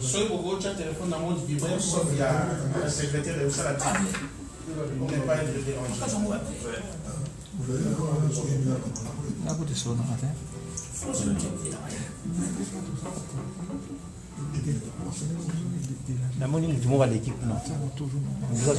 Soy beaucoup de téléphone dans mon vivant, sauf la secrétaire de ça la table. On n'est pas être dérangé. Namoni mtu mmoja l'équipe non. Vous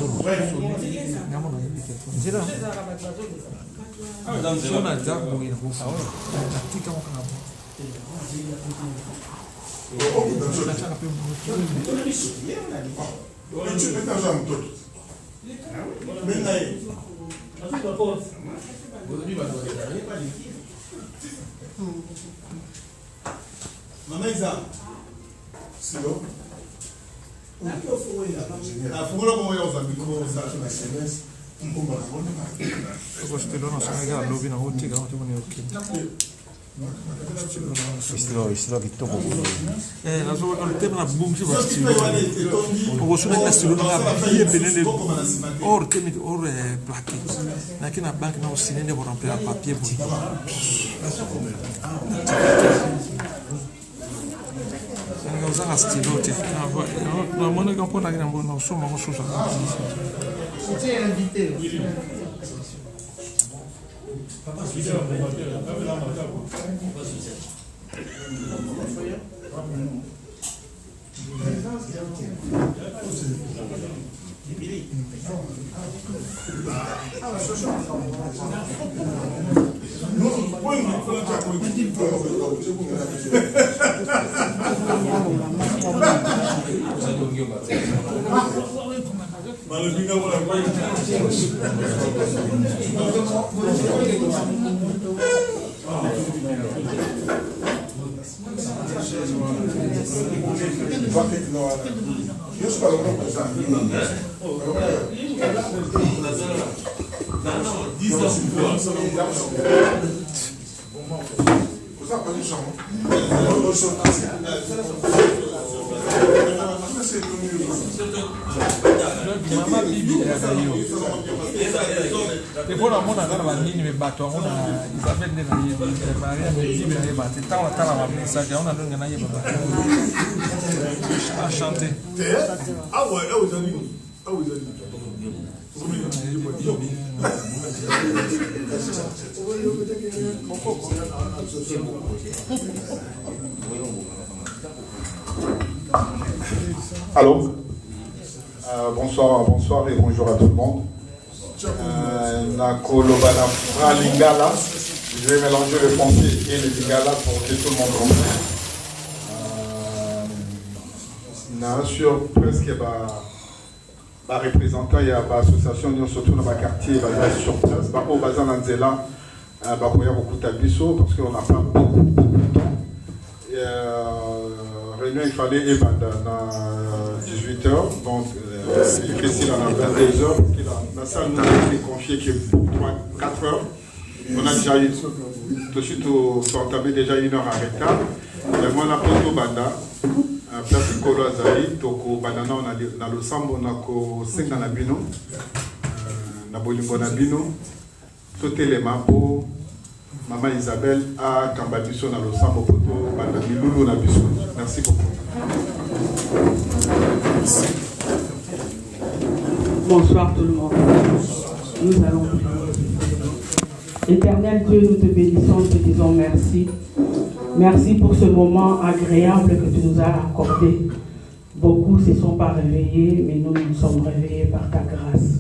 Istilo kitoko. Nazo le tema na boom si basti. Pogo su na stilo na bie penene or temi or plaqué. Na kina bank na osine ne bo remplir papier bo. Na usa na stilo te. Na mona ka pona kina bo na so ma so sa. C'est invité. E poi la mona gara va nini me bato ona Isabel ne na ye Maria me dibe na ye bate tala va message ona ndonga na ye baba a chanter ah ouais vous avez Allô, bonsoir et bonjour à tout le monde. Nakolobana Lingala, je vais mélanger le français et le lingala pour que tout le monde comprenne. Sur presque représentant il y a l'association surtout dans le quartier sur place, au Bazan Anzela, il y a beaucoup d'habitants parce qu'on n'a pas beaucoup de temps. Réunion il fallait dans 18h, donc il fait ici dans 22h, la salle nous a été confiée qui est pour 4 heures. On a déjà eu tout de suite entamé déjà 1 heure en retard. Et moi on a pris au Banda. Place Kolo Azali, Toko Banana, on a le Sambo, on a 5 dans la bino, na bolingo na bino, sauter les mapo, Maman Isabelle a Kambabiso na le Sambo Poto, Banda Miloulou na biso. Merci beaucoup. Bonsoir tout le monde. Nous allons. Éternel Dieu, nous te bénissons, te disons merci. Merci pour ce moment agréable que tu nous as accordé. Beaucoup ne se sont pas réveillés, mais nous nous sommes réveillés par ta grâce.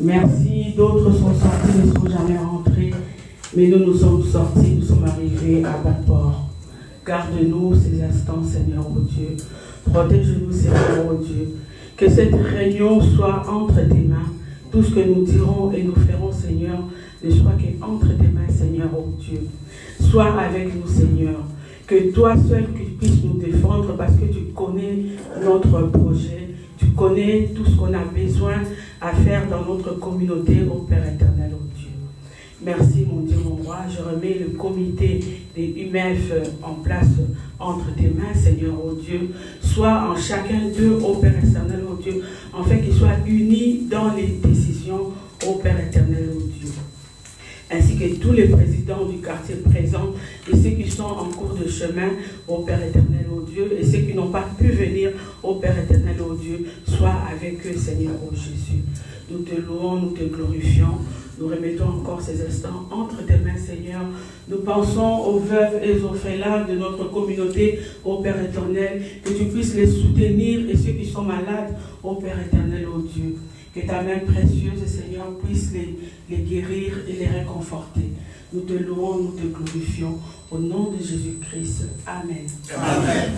Merci, d'autres sont sortis, ne sont jamais rentrés, mais nous nous sommes sortis, nous sommes arrivés à bon port. Garde-nous ces instants, Seigneur, oh Dieu. Protège-nous, Seigneur, oh Dieu. Que cette réunion soit entre tes mains. Tout ce que nous dirons et nous ferons, Seigneur, ne soit qu'entre tes mains, Seigneur, oh Dieu. Sois avec nous, Seigneur. Que toi seul tu puisses nous défendre parce que tu connais notre projet. Tu connais tout ce qu'on a besoin à faire dans notre communauté, ô Père éternel, ô Dieu. Merci, mon Dieu, mon roi. Je remets le comité des UMF en place entre tes mains, Seigneur, ô Dieu. Sois en chacun d'eux, ô Père éternel, ô Dieu, en fait qu'ils soient unis dans les décisions, ô Père éternel, ô Dieu. ainsi que tous les présidents du quartier présents et ceux qui sont en cours de chemin, ô Père éternel, ô Dieu, et ceux qui n'ont pas pu venir, ô Père éternel, ô Dieu, sois avec eux, Seigneur, ô Jésus. Nous te louons, nous te glorifions. Nous remettons encore ces instants entre tes mains, Seigneur. Nous pensons aux veuves et aux orphelins de notre communauté, ô Père éternel, que tu puisses les soutenir et ceux qui sont malades, ô Père éternel, ô Dieu. Que ta main précieuse, Seigneur, puisse les guérir et les réconforter. Nous te louons, nous te glorifions. Au nom de Jésus-Christ. Amen. Amen.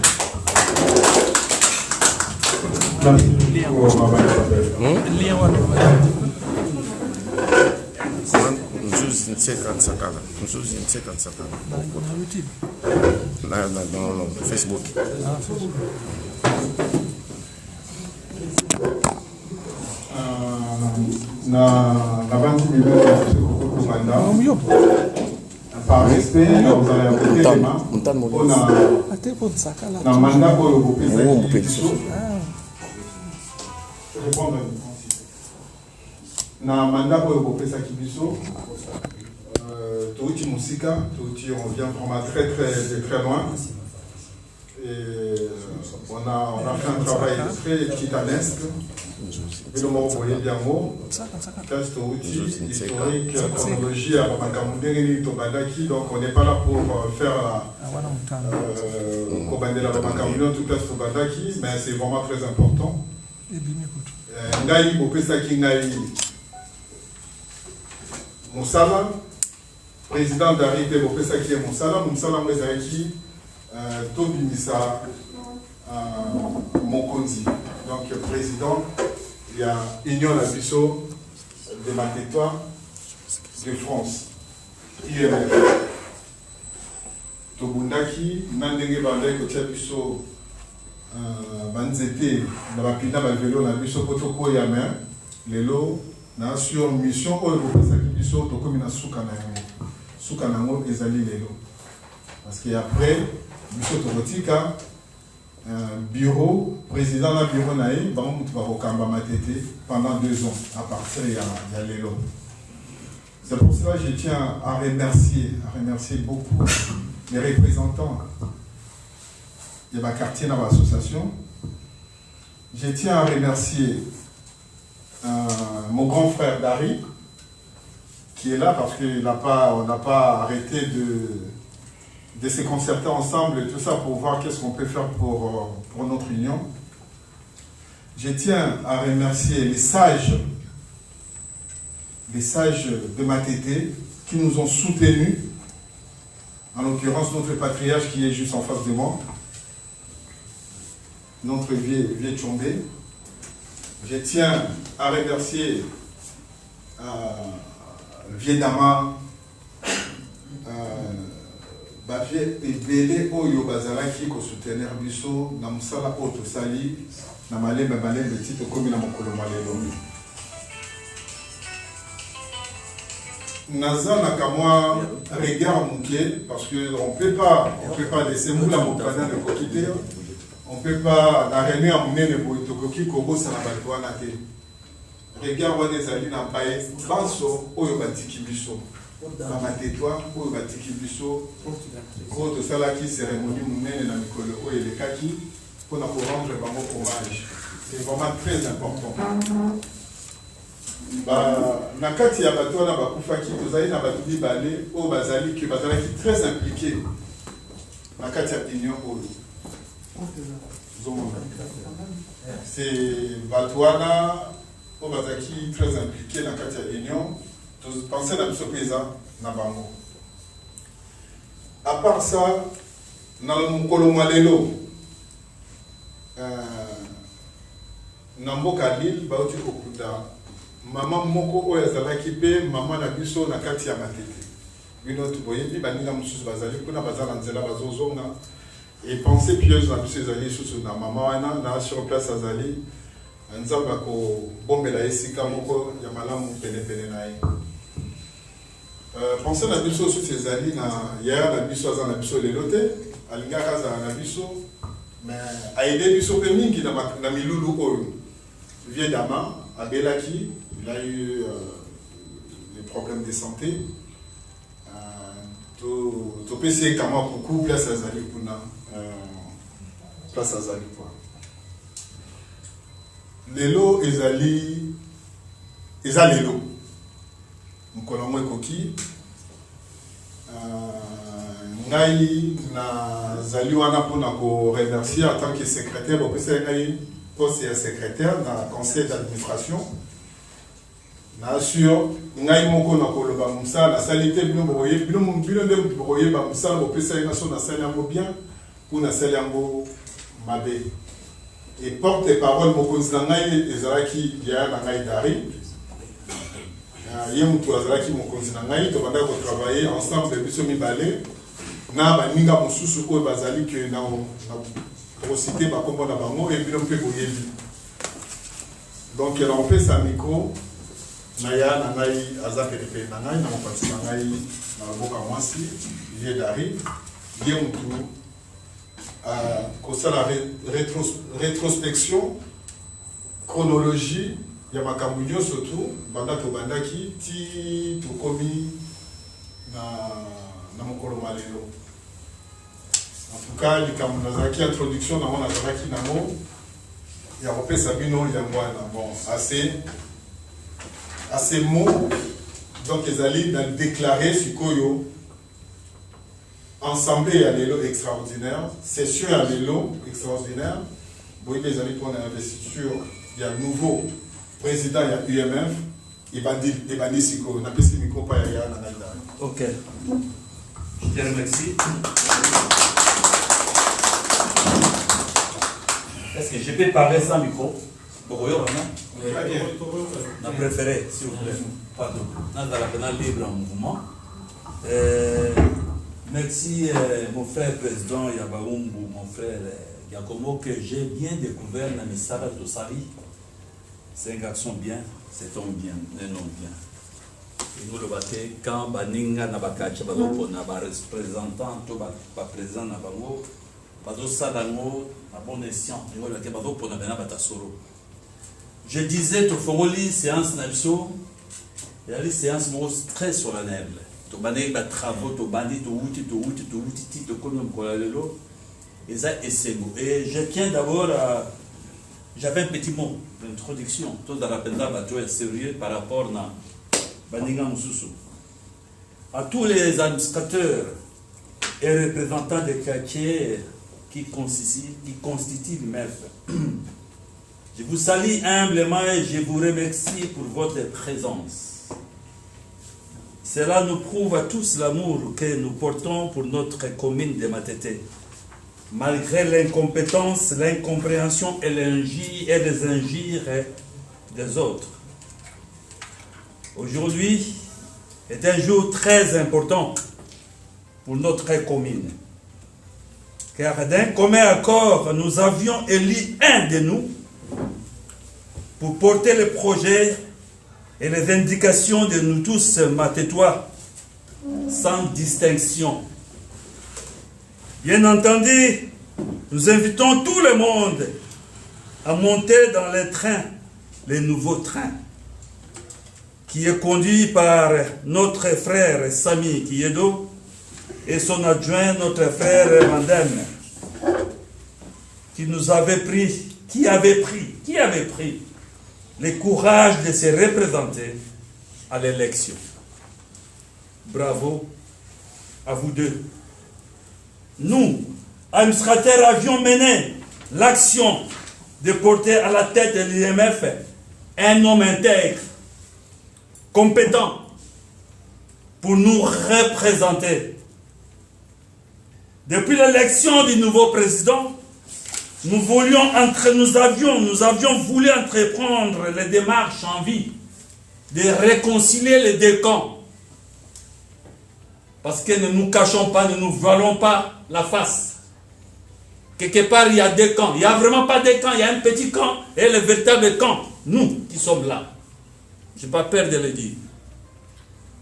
Facebook. Par respect, vous allez apporter les mains. On a mandat pour le groupe. Na mandat pour le groupe Sakibiso. Touti Moussika, on vient vraiment très loin. Et on a fait un travail très titanesque. Et le mot voyez bien mot. Test outil historique, chronologie à Makamunderi Tobadaki. Donc on n'est pas là pour faire Kobandela Makamunderi tout test Tobadaki, mais c'est vraiment très important. Ngai Bopesaki Ngai Moussala, président d'Arrêté Bopesaki et Moussala Mwezaki, Tobimisa Mokonzi. Donc, président, il y a Union Labisso de ma territoire de France, IMF. Tobundaki, Nandenge Bandai, Kotiabiso, Banzete, Nabapina, Balvelo, Nabiso, Potoko, Yamen, Lelo, na sur mission, Oyo, Tokomina Soukanango, Ezali Lelo. Parce qu'après, Biso Tokotika, bureau, président de la bureau Naï, pendant 2 ans, à partir de Yalelo. C'est pour cela que je tiens à remercier beaucoup les représentants de ma quartier dans l'association. Je tiens à remercier mon grand frère Dari, qui est là parce qu'on n'a pas arrêté de se concerter ensemble et tout ça pour voir qu'est-ce qu'on peut faire pour notre union. Je tiens à remercier les sages de Matete qui nous ont soutenus, en l'occurrence notre patriarche qui est juste en face de moi, notre vieux Tchombé. Je tiens à remercier Viedama, Bafie ebele oyo bazalaki ko soutenir biso na musala oto sali na malembe tito komi na mokolo malelo. Naza na kamwa regard muke parce que on peut pas laisser moula mokana de kokite. On peut pas arrêter à munene bo itokoki kobo sana batwana te. Regard wana ezali na paye banso oyo batiki biso. Dans ma territoire, pour batiki biso, pour de ça là qui cérémonie monnaie dans Mikolo et les kaki, pour rendre vraiment hommage. C'est vraiment très important. Nakati ya bato na bakufaki tozali na bato bibale o bazali ki bazalaki très impliqué. Nakati ya union c'est Batouana o bazaki très impliqué nakati ya union. Pensez à ce paysan Nabango. À part ça, dans le Kolomalelo, Namboka Lille, Baouti Okuda, Maman Moko Oyazalaki Pe, Maman Nabiso Nakati Amatete. Vino Tuboyebi, Banina Moussous Bazali, Kuna Bazal Anzela Bazozonga, et pensez pieuse dans ces alliés sous na Maman, na sur place Azali, Nzabako, Bombela Esika Moko, Yamalamu Pene Naï. Pensez à la biso sur ces alliés, hier la biso à la biso les lotés, à l'ingakaza à la biso, mais à aider biso Peming qui n'a mis loulou au Viedama, à Belaki, il a eu des problèmes de santé, topesi kama kuku place azali kuna place azali kwa lelo ezali eza lelo mokolo mo ekoki ngai nazali wana mpona koremercier en tant que secrétaire bopesa ngai poste ya secrétaire na conseil d'administration nassure ngai moko na koloba mosala nasali te bino nde bokoyeba mosala bopesa ye naso nasali yango bien mpo nasali yango mabe et porte parole mokonzi na ngai ezalaki yaya na ngai dari ye mutu azalaki mokonzi na ngai tobandaki kotravaille ensemble biso mibale na baninga mosusu oyo bazali ke na kosite bakombo na bango e bino mpe boyebi donc elopesa micro na ya na ngai aza penepene na ngai na mopanzi na ngai na loboko mwasi ye dari ye mutu kosala rétrospection chronologie ya makambo nyonso tu banda tobandaki ti tokomi na mokolo malelo en tout cas likambo nazalaki introduction nango nazalaki nango ya kopesa bino yango wana bon assez mots donc ezali na déclarer sikoyo ensemble ya lelo extraordinaire session ya lelo extraordinaire boyebi ezali mpona investiture ya nouveau président ya UMF ebandi sikoyo napesi micro pa ya na ngai ndani. Ok, je te remercie. Est-ce que je peux parler sans micro? Bokoyo, non? Très bien. On a préféré, s'il vous plaît. Pardon. Dans la pénale libre en mouvement. Merci, mon frère président Yabaumbu, mon frère Giacomo, que j'ai bien découvert dans mes salles de Sali. C'est un garçon bien, c'est un bien, un homme bien. Et nous le battons quand Baninga Nabakacha, na ba représentant, ba président Nabango, bazo salango, na bon escient, et voilà que bazo pour na batasoro. Je disais, tu fais séance Nalso, et la séance très solennelle. Tu banais des travaux, tu bandis, tu outis, tu comme Kolalelo, et ça est beau. Et je tiens d'abord à. J'avais un petit mot d'introduction. Tout dans la peine est sérieux par rapport à Baninga Moussoussou. À tous les administrateurs et représentants des quartiers qui constituent l'IMEF, je vous salue humblement et je vous remercie pour votre présence. Cela nous prouve à tous l'amour que nous portons pour notre commune de Matete. Malgré l'incompétence, l'incompréhension et les injures des autres. Aujourd'hui est un jour très important pour notre commune. Car d'un commun accord, nous avions élu un de nous pour porter le projet et les indications de nous tous matétois, sans distinction. Bien entendu, nous invitons tout le monde à monter dans le train, le nouveau train, qui est conduit par notre frère Sami Kiedo et son adjoint, notre frère Mandem, qui avait pris le courage de se représenter à l'élection. Bravo à vous deux. Nous, administrateurs, avions mené l'action de porter à la tête de l'IMF un homme intègre, compétent, pour nous représenter. Depuis l'élection du nouveau président, nous avions voulu entreprendre les démarches en vue de réconcilier les deux camps. Parce que ne nous cachons pas, ne nous voilons pas la face. Quelque part, il y a deux camps. Il n'y a vraiment pas deux camps. Il y a un petit camp et le véritable camp. Nous qui sommes là. Je n'ai pas peur de le dire.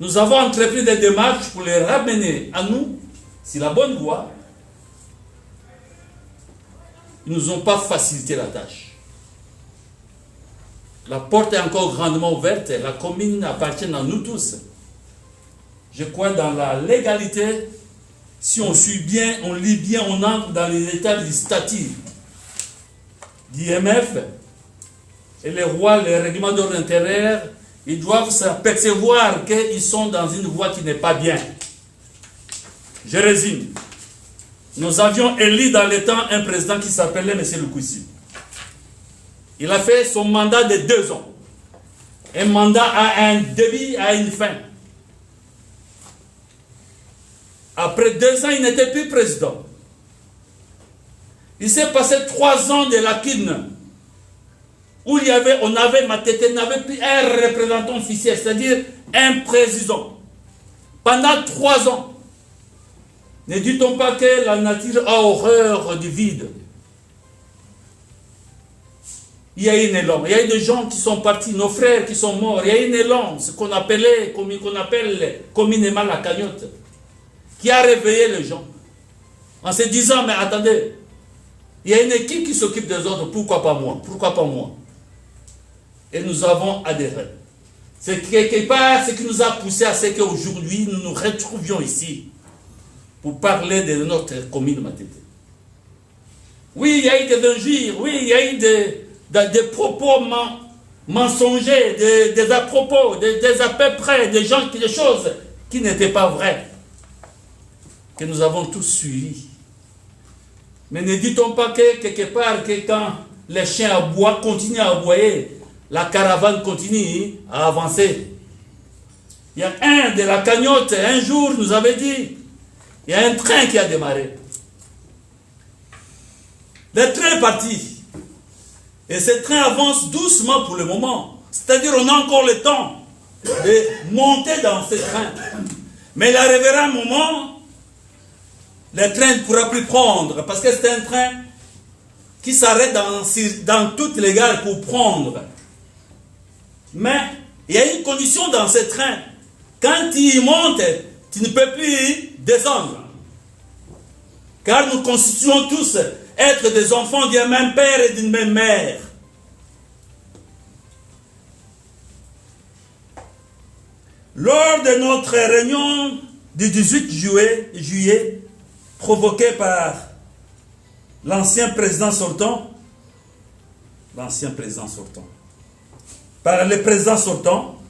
Nous avons entrepris des démarches pour les ramener à nous, c'est la bonne voie. Ils ne nous ont pas facilité la tâche. La porte est encore grandement ouverte. La commune appartient à nous tous. Je crois dans la légalité Si on suit bien, on lit bien, on entre dans les états du statut d'IMF, et les rois, les règlements d'ordre intérieur, ils doivent s'apercevoir qu'ils sont dans une voie qui n'est pas bien. Je résume. Nous avions élu dans le temps un président qui s'appelait M. Lukwisi. Il a fait son mandat de 2 ans. Un mandat a un début, a une fin. Après 2 ans, il n'était plus président. Il s'est passé 3 ans de lacune où Matete n'avait plus un représentant officiel, c'est-à-dire un président. Pendant 3 ans. Ne dit-on pas que la nature a horreur du vide? Il y a un élan. Il y a eu des gens qui sont partis, nos frères qui sont morts. Il y a un élan, ce qu'on appelle communément la cagnotte, qui a réveillé les gens. En se disant, mais attendez, il y a une équipe qui s'occupe des autres, pourquoi pas moi? Pourquoi pas moi? Et nous avons adhéré. C'est quelque part ce qui nous a poussé à ce qu'aujourd'hui nous nous retrouvions ici pour parler de notre commune Matete. Oui, il y a eu des injures, oui, il y a eu des propos mensongers, des à propos, des à peu près, des choses qui n'étaient pas vraies, que nous avons tous suivis. Mais ne dit-on pas que quelque part, que quand les chiens aboient, continuent à aboyer, la caravane continue à avancer. Il y a un de la cagnotte, un jour nous avait dit, il y a un train qui a démarré. Le train est parti. Et ce train avance doucement pour le moment. C'est-à-dire on a encore le temps de monter dans ce train. Mais il arrivera un moment, le train ne pourra plus prendre, parce que c'est un train qui s'arrête dans toutes les gares pour prendre. Mais il y a une condition dans ce train. Quand tu y montes, tu ne peux plus descendre. Car nous constituons tous être des enfants d'un même père et d'une même mère. Lors de notre réunion du 18 juillet, provoquée par l'ancien président sortant, par le président sortant,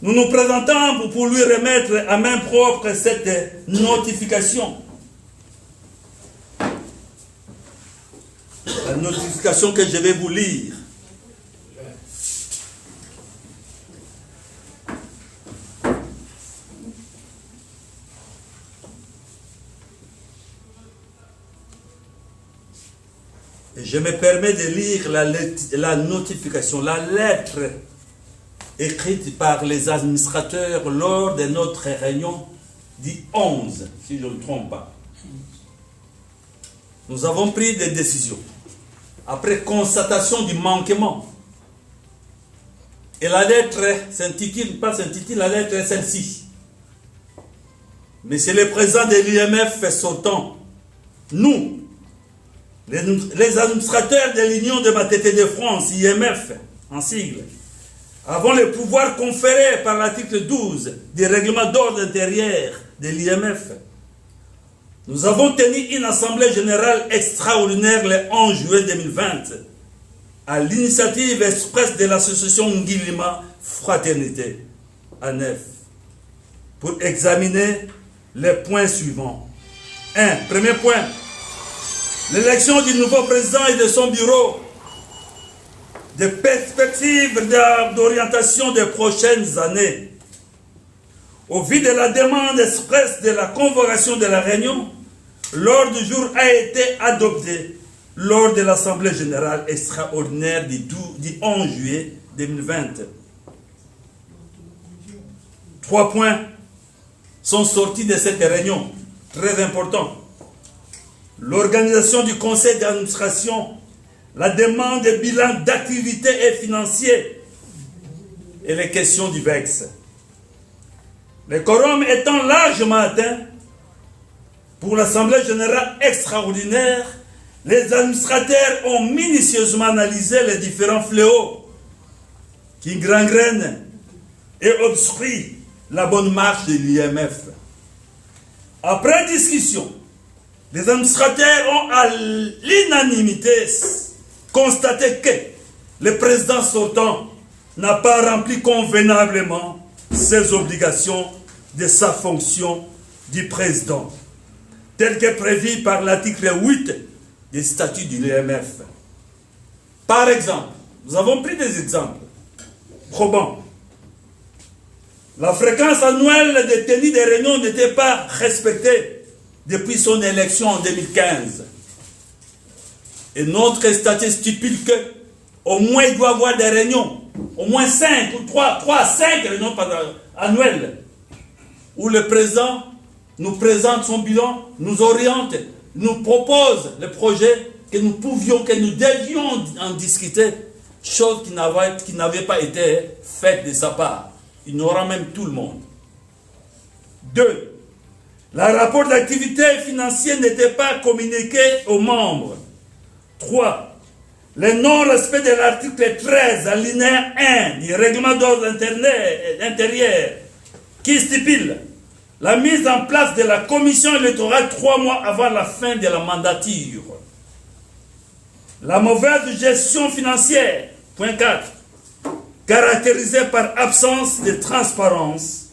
nous nous présentons pour lui remettre à main propre cette notification. La notification que je vais vous lire. Et je me permets de lire la notification, la lettre écrite par les administrateurs lors de notre réunion du 11, si je ne me trompe pas. Nous avons pris des décisions après constatation du manquement. Et la lettre la lettre est celle-ci. Monsieur le président de l'IMF sortant, nous, les administrateurs de l'Union de Matete de France, IMF, en sigle, avons le pouvoir conféré par l'article 12 du règlement d'ordre intérieur de l'IMF. Nous avons tenu une assemblée générale extraordinaire le 11 juillet 2020 à l'initiative expresse de l'association Ngilima Fraternité à Nef pour examiner les points suivants. 1. Premier point, l'élection du nouveau président et de son bureau, des perspectives d'orientation des prochaines années. Au vu de la demande expresse de la convocation de la réunion, l'ordre du jour a été adopté lors de l'Assemblée générale extraordinaire du 11 juillet 2020. 3 points sont sortis de cette réunion, très importants. L'organisation du conseil d'administration, la demande de bilan d'activité et financier et les questions du VEX. Le quorum étant largement atteint, pour l'Assemblée générale extraordinaire, les administrateurs ont minutieusement analysé les différents fléaux qui gangrènent et obstruent la bonne marche de l'IMF. Après discussion, les administrateurs ont à l'unanimité constaté que le président sortant n'a pas rempli convenablement ses obligations de sa fonction du président, tel que prévu par l'article 8 des statuts de l'IMF. Par exemple, nous avons pris des exemples probants. La fréquence annuelle de tenue des réunions n'était pas respectée depuis son élection en 2015. Et notre statut stipule que au moins il doit y avoir des réunions, au moins 5 ou 3 à 5 réunions annuelles, où le président nous présente son bilan, nous oriente, nous propose le projet que nous devions en discuter, chose qui n'avait pas été faite de sa part. Il ignorant même tout le monde. 2. Le rapport d'activité financière n'était pas communiqué aux membres. 3. Le non-respect de l'article 13, alinéa 1 du règlement d'ordre intérieur, qui stipule la mise en place de la commission électorale 3 mois avant la fin de la mandature. La mauvaise gestion financière, point 4, caractérisée par absence de transparence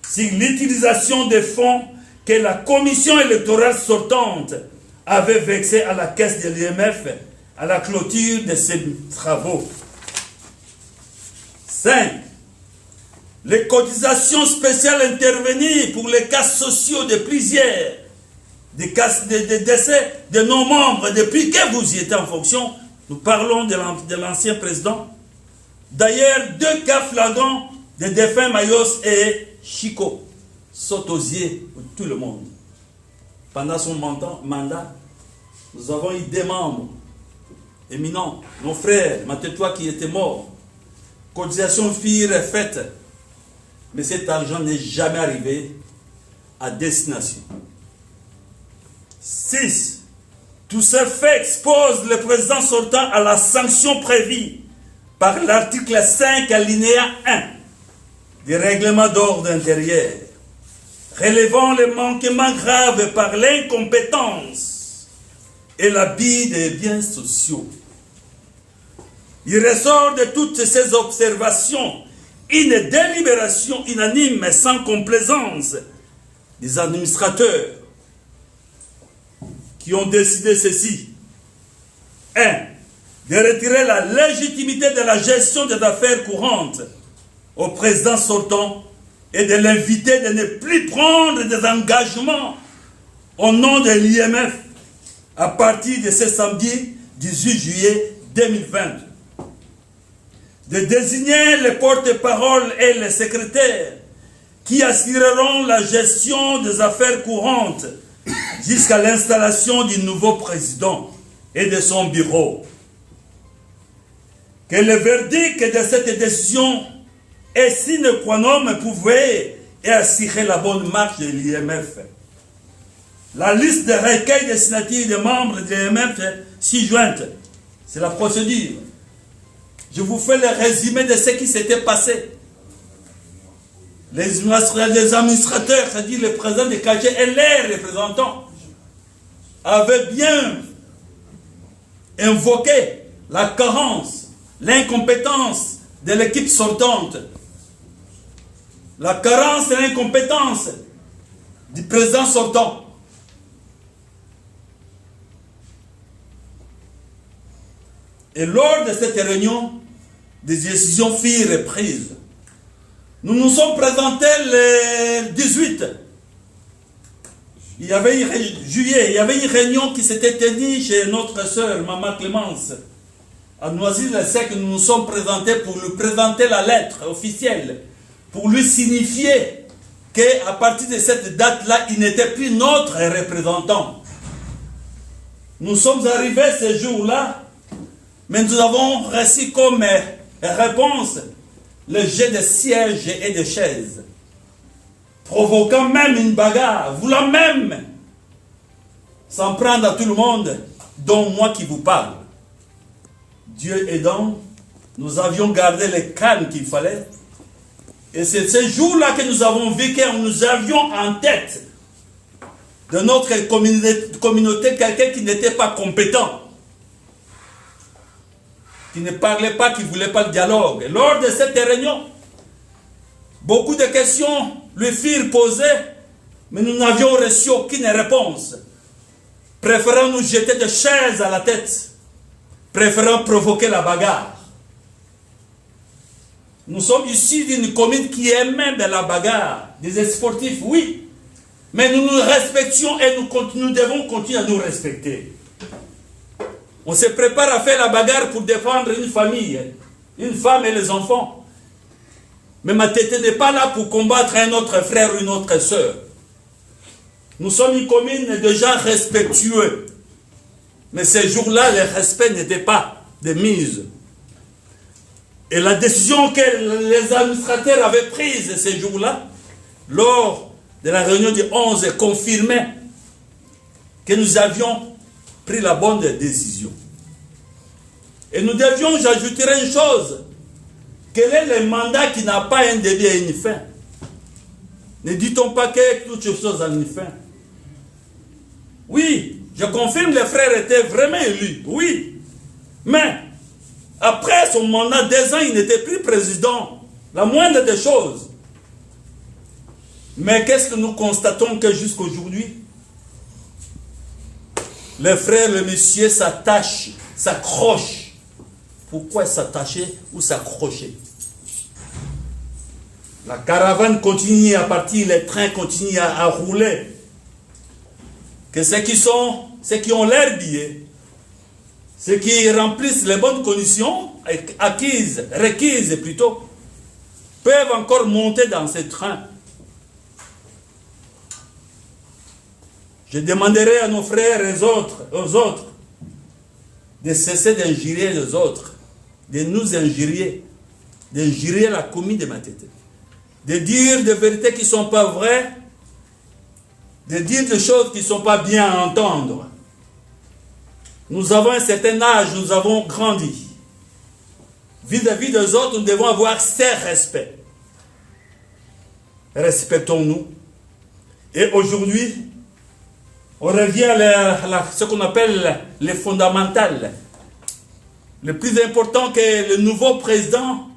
sur l'utilisation des fonds que la commission électorale sortante avait versés à la caisse de l'IMF à la clôture de ses travaux. 5. Les cotisations spéciales intervenues pour les cas sociaux de plusieurs des décès de nos membres depuis que vous y étiez en fonction. Nous parlons de l'ancien président. D'ailleurs, 2 cas flagrants de défunts Mayos et Chico sautent aux yeux de tout le monde. Pendant son mandat, nous avons eu des membres éminents, nos frères, Matétois qui étaient morts. Cotisations firent faites, mais cet argent n'est jamais arrivé à destination. 6. Tous ces faits exposent le président sortant à la sanction prévue par l'article 5 alinéa 1 du règlement d'ordre intérieur, relevant les manquements graves par l'incompétence et l'abus des biens sociaux. Il ressort de toutes ces observations une délibération unanime et sans complaisance des administrateurs qui ont décidé ceci. 1. De retirer la légitimité de la gestion des affaires courantes au président sortant et de l'inviter de ne plus prendre des engagements au nom de l'IMF à partir de ce samedi 18 juillet 2020. De désigner les porte-paroles et les secrétaires qui assureront la gestion des affaires courantes jusqu'à l'installation du nouveau président et de son bureau. Que le verdict de cette décision est sine qua non pouvait assurer la bonne marche de l'IMF. La liste de recueils de signatures des membres de l'IMF ci-jointe, c'est la procédure. Je vous fais le résumé de ce qui s'était passé. Les administrateurs, c'est-à-dire le président de KG et les représentants, avaient bien invoqué la carence, l'incompétence de l'équipe sortante. La carence et l'incompétence du président sortant. Et lors de cette réunion, des décisions furent prises. Nous nous sommes présentés le 18 juillet. Il y avait une réunion qui s'était tenue chez notre sœur, Maman Clémence. À Noisy-le-Sec, nous nous sommes présentés pour lui présenter la lettre officielle, pour lui signifier qu'à partir de cette date-là, il n'était plus notre représentant. Nous sommes arrivés ce jour-là, mais nous avons reçu comme réponse le jet de sièges et de chaises, provoquant même une bagarre, voulant même s'en prendre à tout le monde, dont moi qui vous parle. Dieu aidant, nous avions gardé le calme qu'il fallait. Et c'est ce jour-là que nous avons vécu, nous avions en tête de notre communauté quelqu'un qui n'était pas compétent, qui ne parlait pas, qui ne voulait pas le dialogue. Et lors de cette réunion, beaucoup de questions lui furent posées, mais nous n'avions reçu aucune réponse. Préférant nous jeter des chaises à la tête, préférant provoquer la bagarre. Nous sommes issus d'une commune qui aimait de la bagarre, des sportifs, oui, mais nous nous respections et nous devons continuer à nous respecter. On se prépare à faire la bagarre pour défendre une famille, une femme et les enfants. Mais ma tête n'est pas là pour combattre un autre frère ou une autre sœur. Nous sommes une commune de gens respectueux. Mais ces jours-là, le respect n'était pas de mise. Et la décision que les administrateurs avaient prise ces jours-là, lors de la réunion du 11, confirmait que nous avions pris la bonne décision. Et nous devions, j'ajouterai une chose, quel est le mandat qui n'a pas un début et une fin? Ne dit-on pas que toutes choses ont une fin? Oui, je confirme, les frères étaient vraiment élus, oui. Mais, après son mandat, 2 ans, il n'était plus président. La moindre des choses. Mais qu'est-ce que nous constatons que jusqu'à aujourd'hui, les frères, les messieurs s'attachent, s'accrochent. Pourquoi s'attacher ou s'accrocher? La caravane continue à partir, les trains continuent à rouler. Que ceux qui ont l'air billets, ceux qui remplissent les bonnes conditions, requises plutôt, peuvent encore monter dans ces trains. Je demanderai à nos frères et aux autres, de cesser d'injurier les autres, de nous injurier, d'injurier la commune de Matete, de dire des vérités qui ne sont pas vraies, de dire des choses qui ne sont pas bien à entendre. Nous avons un certain âge, nous avons grandi. Vis-à-vis des autres, nous devons avoir ce respect. Respectons-nous. Et aujourd'hui, on revient à ce qu'on appelle les fondamentales. Le plus important que le nouveau président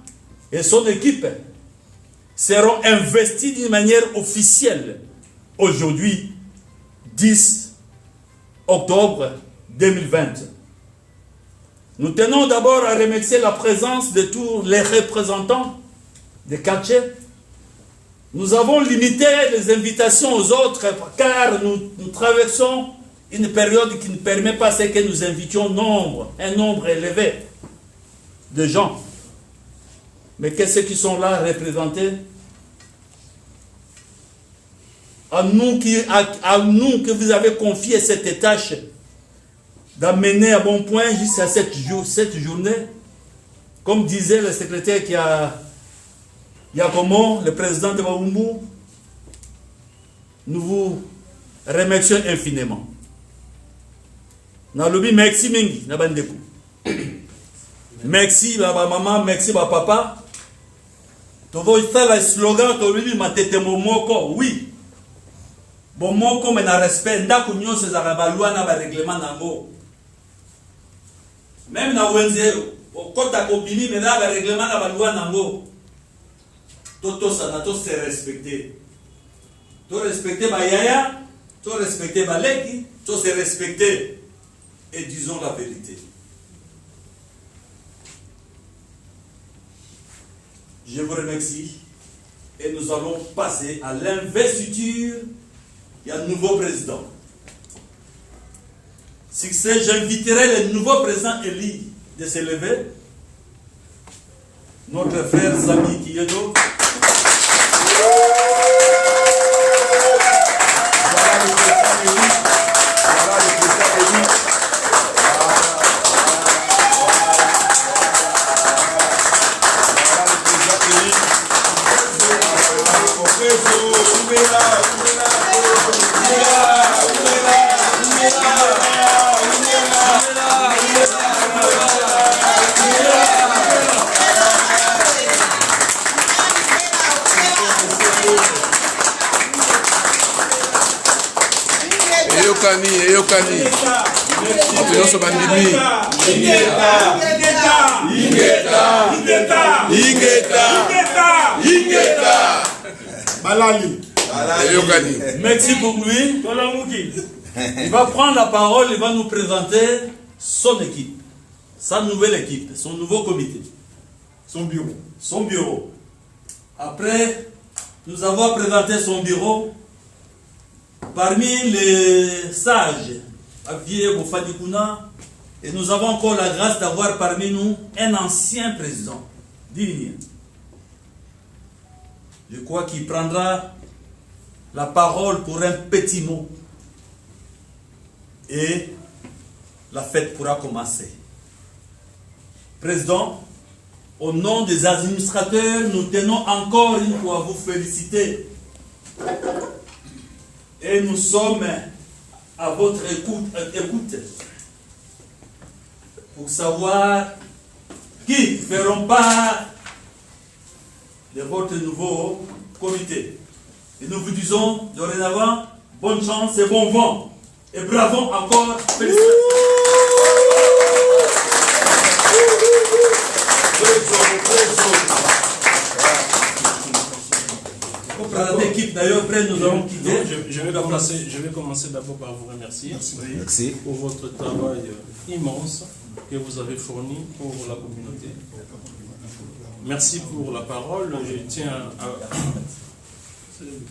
et son équipe seront investis d'une manière officielle. Aujourd'hui, 10 octobre 2020. Nous tenons d'abord à remercier la présence de tous les représentants des quartiers. Nous avons limité les invitations aux autres car nous traversons une période qui ne permet pas ce que nous invitions un nombre élevé de gens. Mais qu'est-ce qui sont là représentés? À nous que vous avez confié cette tâche d'amener à bon point jusqu'à cette journée, comme disait le secrétaire qui a Yakomo, le président de Baoumou, nous vous remercions infiniment. Nalobi merci mingi na bandeko. Merci baba maman, merci baba papa. Tovo le slogan tolobi matete momoko, oui. Bon moko mais na respect ndako nyonso ezaka ba loi na ba règlement nango. Même na wenzero, okota kobili mais na ba règlement na ba loi nango. Toto sana to se respecter. To respecter ba yaya, to respecter ba leki, to se respecter. Et disons la vérité. Je vous remercie et nous allons passer à l'investiture. Il y a un nouveau président. Succès, j'inviterai le nouveau président élu de se lever. Notre frère Sami Kiyedo. Voilà le président élu. Voilà le président élu. eyokani. Nyonso bandimi. Ingeta. Balali. Eyokani. Merci pour lui. Il va prendre la parole, il va nous présenter son équipe, sa nouvelle équipe, son nouveau comité. Son bureau. Son bureau. Après nous avoir présenté son bureau, parmi les sages, Avier Bofadikouna, et nous avons encore la grâce d'avoir parmi nous un ancien président digne. Je crois qu'il prendra la parole pour un petit mot. Et la fête pourra commencer. Président, au nom des administrateurs, nous tenons encore une fois à vous féliciter. Et nous sommes à votre écoute pour savoir qui feront part de votre nouveau comité. Et nous vous disons dorénavant, bonne chance et bon vent. Et bravo encore, félicitations. Pour l'équipe d'ailleurs, après nous allons quitter. Je vais commencer d'abord par vous remercier. Merci. Pour votre travail immense que vous avez fourni pour la communauté. Merci pour la parole. Je tiens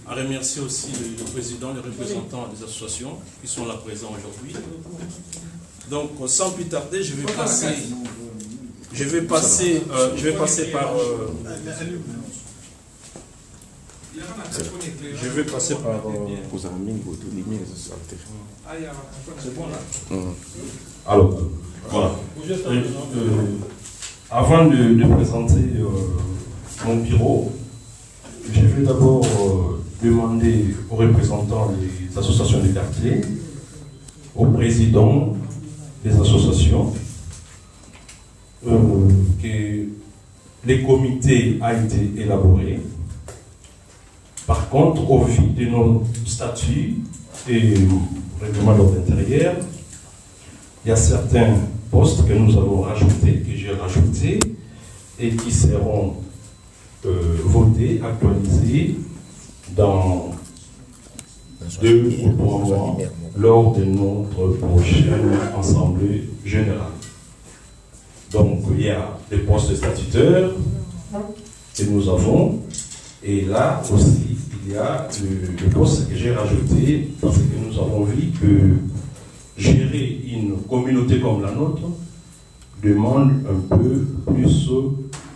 à remercier aussi le président, les représentants des associations qui sont là présents aujourd'hui. Donc, sans plus tarder, je vais passer par c'est bon là. Alors, voilà. Avant de présenter mon bureau, je vais d'abord demander aux représentants des associations de quartier, aux présidents des associations, que les comités a été élaboré. Par contre, au vu de nos statuts et règlement d'ordre intérieur, il y a certains postes que nous avons rajoutés, que j'ai rajoutés, et qui seront votés, actualisés dans 2 ou 3 mois lors de notre prochaine assemblée générale. Donc, il y a des postes statutaires que nous avons, et là aussi, il y a le poste que j'ai rajouté parce que nous avons vu que gérer une communauté comme la nôtre demande un peu plus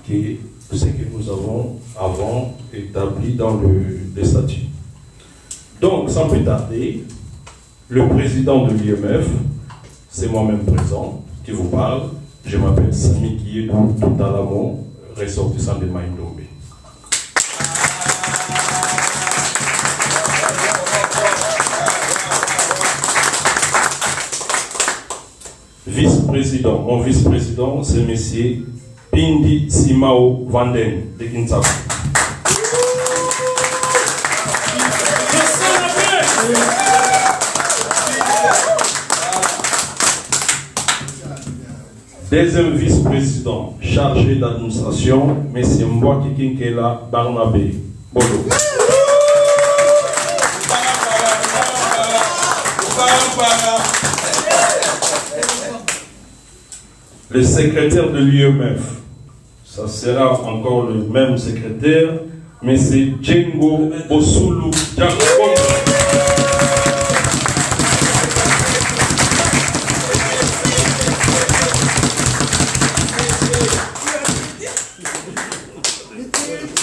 que ce que nous avons avant établi dans le statut. Donc, sans plus tarder, le président de l'IMF, c'est moi-même présent, qui vous parle. Je m'appelle Sami Kiedou Toutalamo, ressortissant de Maïndombe. Vice-président, mon vice-président, c'est M. Pindi Simao Vanden de Kinshasa. Deuxième vice-président, chargé d'administration, M. Mbouaki Kinkela Barnabé Bolo. Le secrétaire de l'IMF, ça sera encore le même secrétaire, mais c'est Djengo Osulu Diakobo.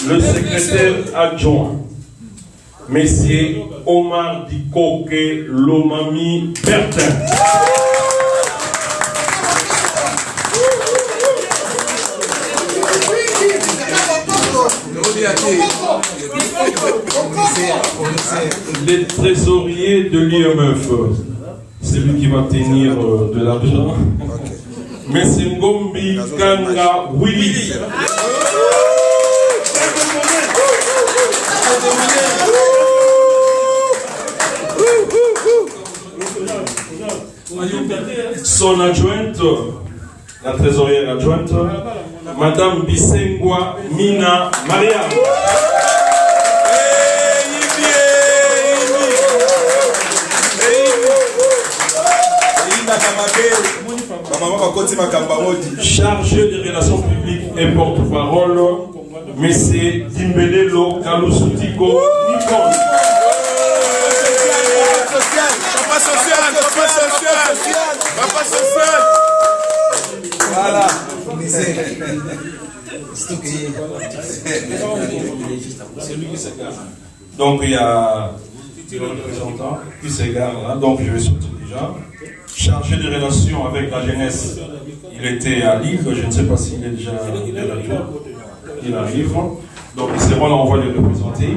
Le secrétaire adjoint, Monsieur Omar Dikoke Lomami Bertin. Les trésoriers de l'IMF, c'est lui qui va tenir de l'argent. Mais c'est Ngombi Kanga Willy. son adjointe, la trésorière adjointe, Madame Bissengwa Mina Maria. Chargé des relations publiques et porte-parole, M. Dimbelelo Kalusutiko Nikon. Papa social. Voilà. Donc il y a le représentant qui s'égare là, donc je vais sortir déjà. Chargé de relations avec la jeunesse, il était à Lille, je ne sais pas s'il est déjà de retour. Il arrive, donc ils seront là, on va les représenter.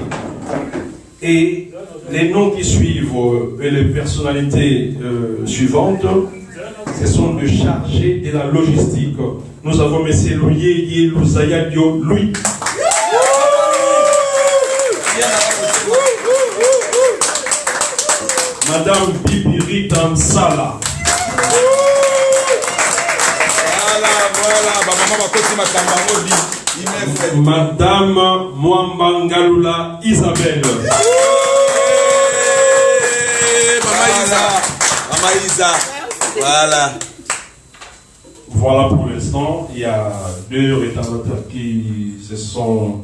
Et les noms qui suivent et les personnalités suivantes, ce sont les chargés de la logistique. Nous avons M. Louye Louzayadio Louis. Madame Bibiri Tansala. Madame Mwambangalula Isabelle. Mama Isa. Voilà. Voilà pour l'instant, il y a 2 rétardateurs qui se sont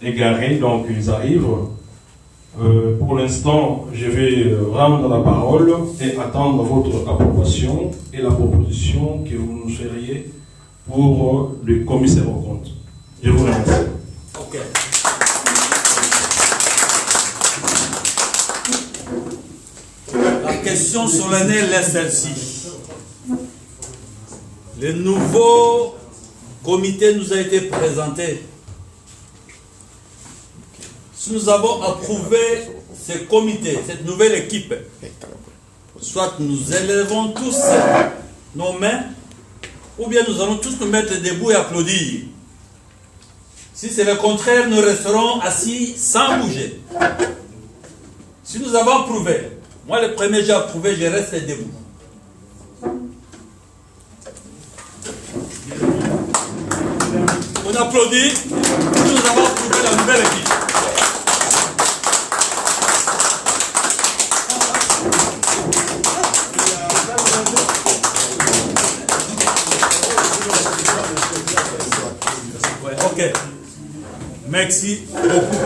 égarés, donc ils arrivent. Pour l'instant, je vais rendre la parole et attendre votre approbation et la proposition que vous nous feriez pour le commissaire aux comptes. Je vous remercie. Ok. La question solennelle est celle-ci. Le nouveau comité nous a été présenté. Si nous avons approuvé ce comité, cette nouvelle équipe, soit nous élevons tous nos mains, ou bien nous allons tous nous mettre debout et applaudir. Si c'est le contraire, nous resterons assis sans bouger. Si nous avons approuvé, moi le premier j'ai approuvé, je reste debout. On applaudit, nous avons approuvé la nouvelle équipe. Ok, merci beaucoup.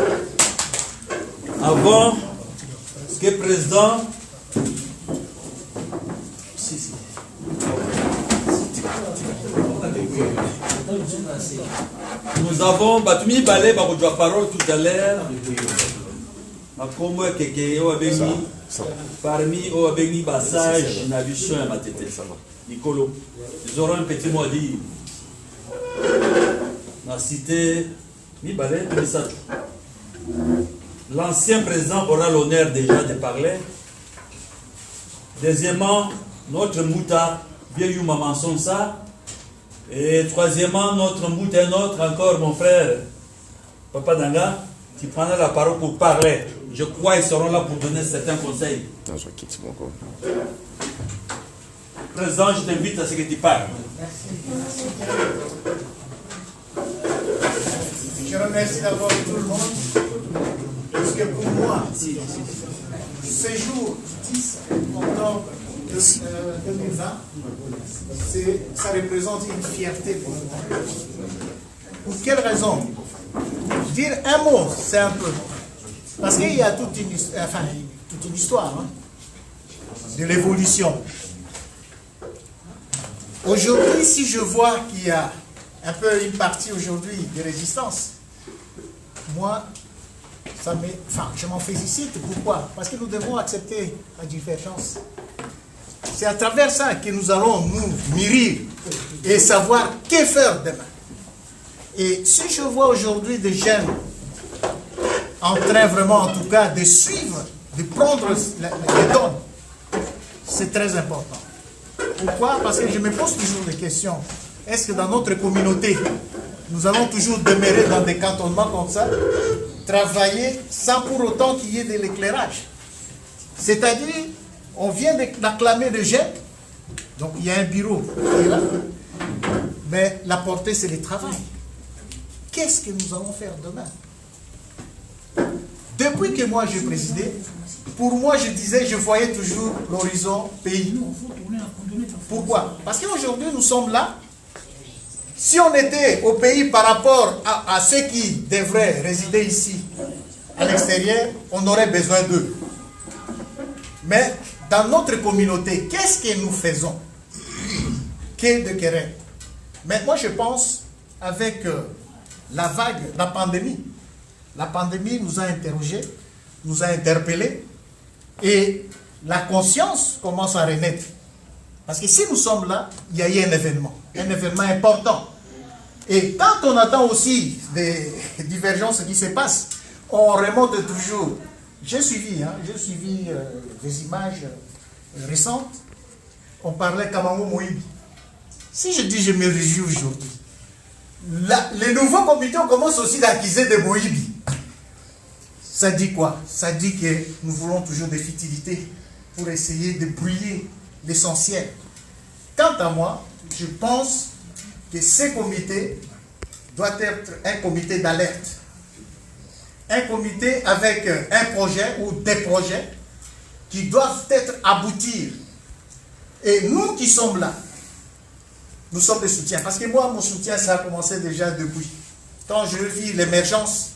Avant que le président... Nous avons battu balé par la parole tout à l'heure. Parmi eux avec ni passage, n'a vu soin ma tête. Nicolo, ils auront un petit mot à dire. La cité ni balé, ni ça. L'ancien président aura l'honneur déjà de parler. Deuxièmement, notre Mouta, vieux maman son ça. Et troisièmement, notre Mouta et notre encore, mon frère, Papa Danga, qui prendra la parole pour parler. Je crois qu'ils seront là pour donner certains conseils. Président, je t'invite à ce que tu parles. Je remercie d'abord tout le monde, parce que pour moi, ce jour 10 octobre 2020, ça représente une fierté pour moi. Pour quelle raison? Dire un mot, c'est un peu. Parce qu'il y a toute une histoire hein, de l'évolution. Aujourd'hui, si je vois qu'il y a un peu une partie aujourd'hui de résistance, moi, je m'en félicite. Pourquoi? Parce que nous devons accepter la divergence. C'est à travers ça que nous allons nous mûrir et savoir que faire demain. Et si je vois aujourd'hui des jeunes en train vraiment, en tout cas, de suivre, de prendre les dons, c'est très important. Pourquoi? Parce que je me pose toujours des questions. Est-ce que dans notre communauté, nous allons toujours demeurer dans des cantonnements comme ça, travailler sans pour autant qu'il y ait de l'éclairage? C'est-à-dire, on vient d'acclamer des jeunes, Donc il y a un bureau qui est là. Mais la portée, c'est le travail. Qu'est-ce que nous allons faire demain? Depuis que moi j'ai présidé, pour moi je disais, je voyais toujours l'horizon pays. Pourquoi? Parce qu'aujourd'hui nous sommes là. Si on était au pays par rapport à ceux qui devraient résider ici, à l'extérieur, on aurait besoin d'eux. Mais dans notre communauté, qu'est-ce que nous faisons? Que de querelles. Mais moi je pense, avec la vague, la pandémie nous a interrogés, nous a interpellés, et la conscience commence à renaître. Parce que si nous sommes là, il y a eu un événement important. Et quand on attend aussi des divergences qui se passent, on remonte toujours. J'ai suivi des images récentes. On parlait Kamango Moïbi. Si je dis je me réjouis aujourd'hui, les nouveaux comités commencent aussi d'accuser de Moïbi. Ça dit quoi? Ça dit que nous voulons toujours des futilités pour essayer de brouiller l'essentiel. Quant à moi, je pense que ce comité doit être un comité d'alerte. Un comité avec un projet ou des projets qui doivent être aboutir. Et nous qui sommes là, nous sommes des soutiens. Parce que moi, mon soutien, ça a commencé déjà depuis. Quand je vis l'émergence,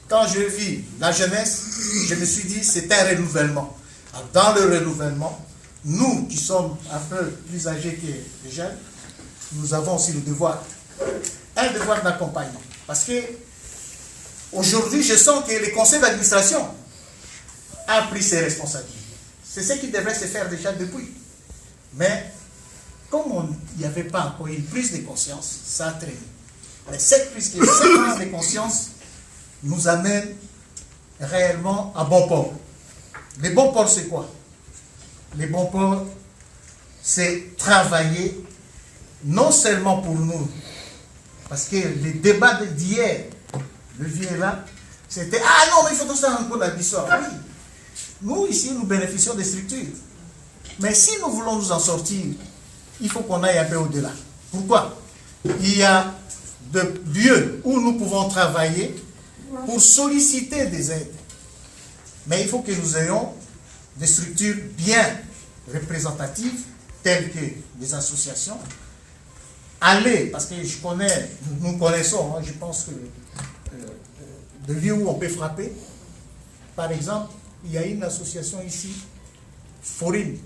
quand je vis la jeunesse, je me suis dit, c'est un renouvellement. Dans le renouvellement, nous qui sommes un peu plus âgés que les jeunes, nous avons aussi le devoir, un devoir d'accompagnement. Parce que aujourd'hui, je sens que le conseil d'administration a pris ses responsabilités. C'est ce qui devrait se faire déjà depuis. Mais comme il n'y avait pas encore une prise de conscience, ça a traîné. Mais cette prise de conscience nous amène réellement à bon port. Les bons ports, c'est quoi? Les bons ports, c'est travailler non seulement pour nous, parce que les débats d'hier, le vieux là, c'était « Ah non, mais il faut tout ça encore la bissorte. » Oui, nous ici, nous bénéficions des structures. Mais si nous voulons nous en sortir, il faut qu'on aille un peu au-delà. Pourquoi? Il y a de lieux où nous pouvons travailler pour solliciter des aides. Mais il faut que nous ayons des structures bien représentatives, telles que des associations. Aller, parce que nous connaissons, je pense que de lieux où on peut frapper. Par exemple, il y a une association ici, Forine,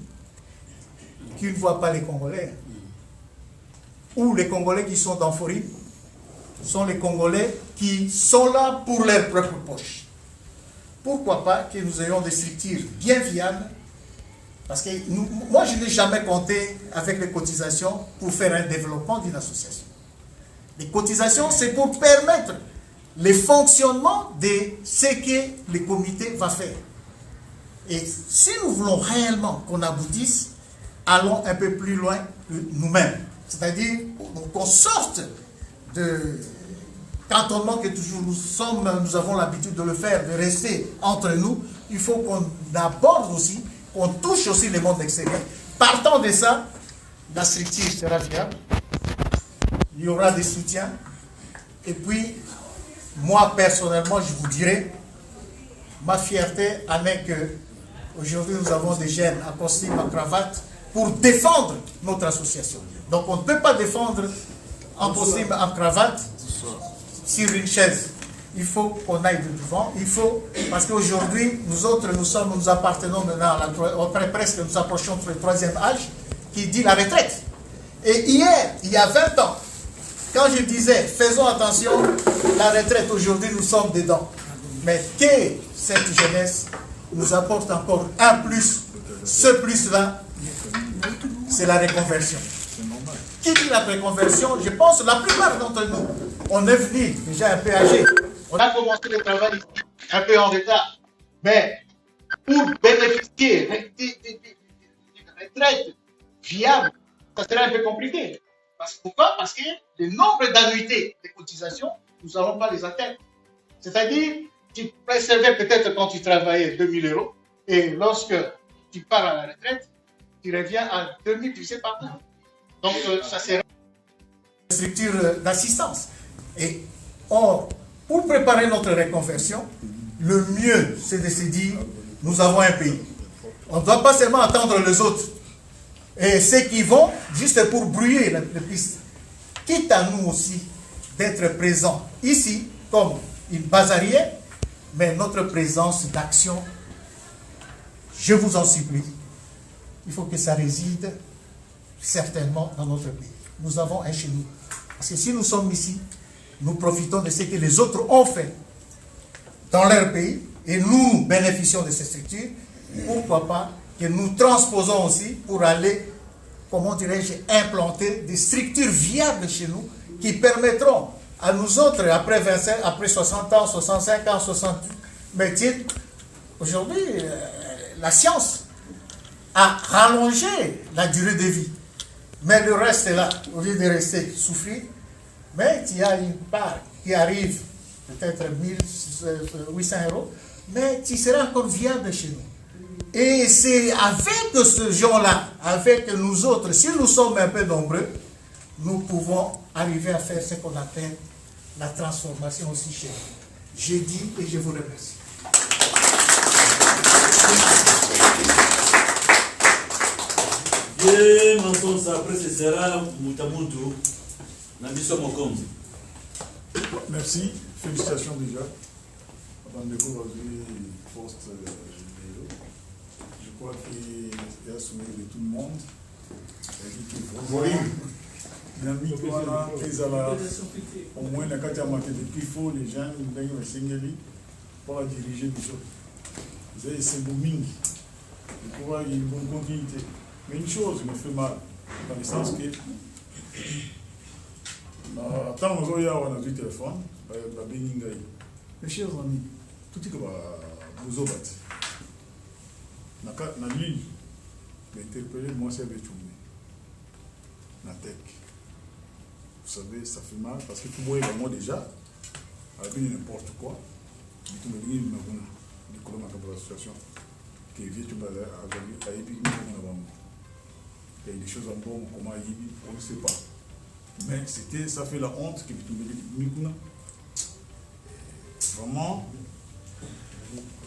qui ne voit pas les Congolais. Ou les Congolais qui sont dans Forine sont les Congolais qui sont là pour leur propre poche. Pourquoi pas que nous ayons des structures bien viables? Parce que moi, je n'ai jamais compté avec les cotisations pour faire un développement d'une association. Les cotisations, c'est pour permettre le fonctionnement de ce que le comité va faire. Et si nous voulons réellement qu'on aboutisse, allons un peu plus loin que nous-mêmes. C'est-à-dire qu'on sorte de cantonnement que toujours nous avons l'habitude de le faire, de rester entre nous. Il faut qu'on aborde aussi, qu'on touche aussi le monde extérieur. Partant de ça, la structure sera viable. Il y aura des soutiens. Et puis, moi personnellement, je vous dirais, ma fierté en est que aujourd'hui nous avons des jeunes en costume, en cravate, pour défendre notre association. Donc on ne peut pas défendre en costume, en cravate, sur une chaise. Il faut qu'on aille de devant. Il faut, parce qu'aujourd'hui, nous appartenons maintenant presque, nous approchons du 3e âge, qui dit la retraite. Et hier, il y a 20 ans, quand je disais, faisons attention, la retraite, aujourd'hui, nous sommes dedans. Mais que cette jeunesse nous apporte encore un plus, ce plus-là, c'est la reconversion. Qui dit la reconversion? Je pense que la plupart d'entre nous, on est venu déjà un peu âgé. On a commencé le travail un peu en retard. Mais pour bénéficier d'une retraite viable, ça serait un peu compliqué. Pourquoi? Parce que le nombre d'annuités de cotisation, nous n'allons pas les atteindre. C'est-à-dire, tu percevais peut-être quand tu travaillais 2 000 €, et lorsque tu pars à la retraite, tu reviens à 2 000, tu sais pas. Donc, ça sera une structure d'assistance. Et or, pour préparer notre reconversion, le mieux, c'est de se dire, nous avons un pays. On ne doit pas seulement attendre les autres. Et ceux qui vont, juste pour brouiller les pistes. Quitte à nous aussi d'être présents ici, comme une bazarienne, mais notre présence d'action, je vous en supplie, il faut que ça réside certainement dans notre pays. Nous avons un chez nous. Parce que si nous sommes ici, nous profitons de ce que les autres ont fait dans leur pays et nous bénéficions de ces structures. Pourquoi pas que nous transposons aussi pour aller, comment dirais-je, implanter des structures viables chez nous qui permettront à nous autres, après 25, après 60 ans, 65 ans, 60 métiers, aujourd'hui, la science a rallongé la durée de vie. Mais le reste est là, au lieu de rester souffrir, mais il y a une part qui arrive, peut-être 1800 €, mais qui sera encore viable chez nous. Et c'est avec ce genre-là, avec nous autres, si nous sommes un peu nombreux, nous pouvons arriver à faire ce qu'on appelle la transformation aussi chez nous. J'ai dit et je vous remercie. Bien, maintenant, après, ce sera Moutamuntu. Merci, félicitations déjà. Je crois qu'il a soumis de tout le monde. Au moins, la carte a marqué depuis qu'il faut les gens, ils ont signalé pour diriger les autres. C'est booming. Je crois qu'il y a une bonne continuité. Mais une chose me fait mal, dans le sens que, tant qu'on a vu le téléphone, mes chers amis, tout est comme vous avez la ligne d'interpeller, moi c'est Bétoumé. La tech. Vous savez, ça fait mal parce que tout le monde est moi déjà, avec n'importe quoi. Il y a situation qui est vite il y a des choses en bon, comment on ne sait pas. Mais ça fait la honte que vous vraiment,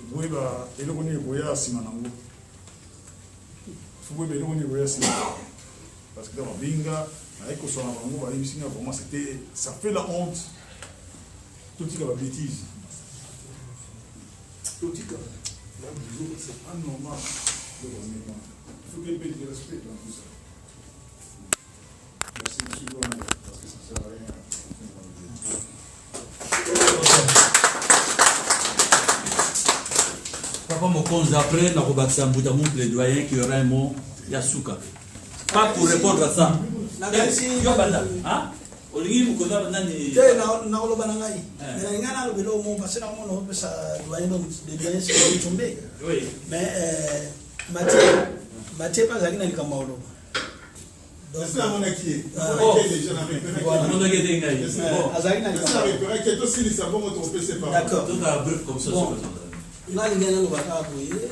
vous avez parce que dans la binga, vraiment ça fait la honte. Tout est la bêtise. Tout est c'est pas normal. Il faut qu'il y ait un peu de respect dans tout ça. Merci, monsieur Gourmet, parce que ça ne sert à rien. Papa Mokonzi, après, nous avons un plaidoyer qui aura un mot Yasuka. Pas pour répondre à ça. Merci. Hein? Olingi Mukonda Bandani. Na oloba na ngai. Na ngana lo belo mo parce na mo no pesa doyen de bien c'est tombé. Oui. Mais Mathieu pas zaki na likamba oloba. Donc ça mon acquis. D'accord.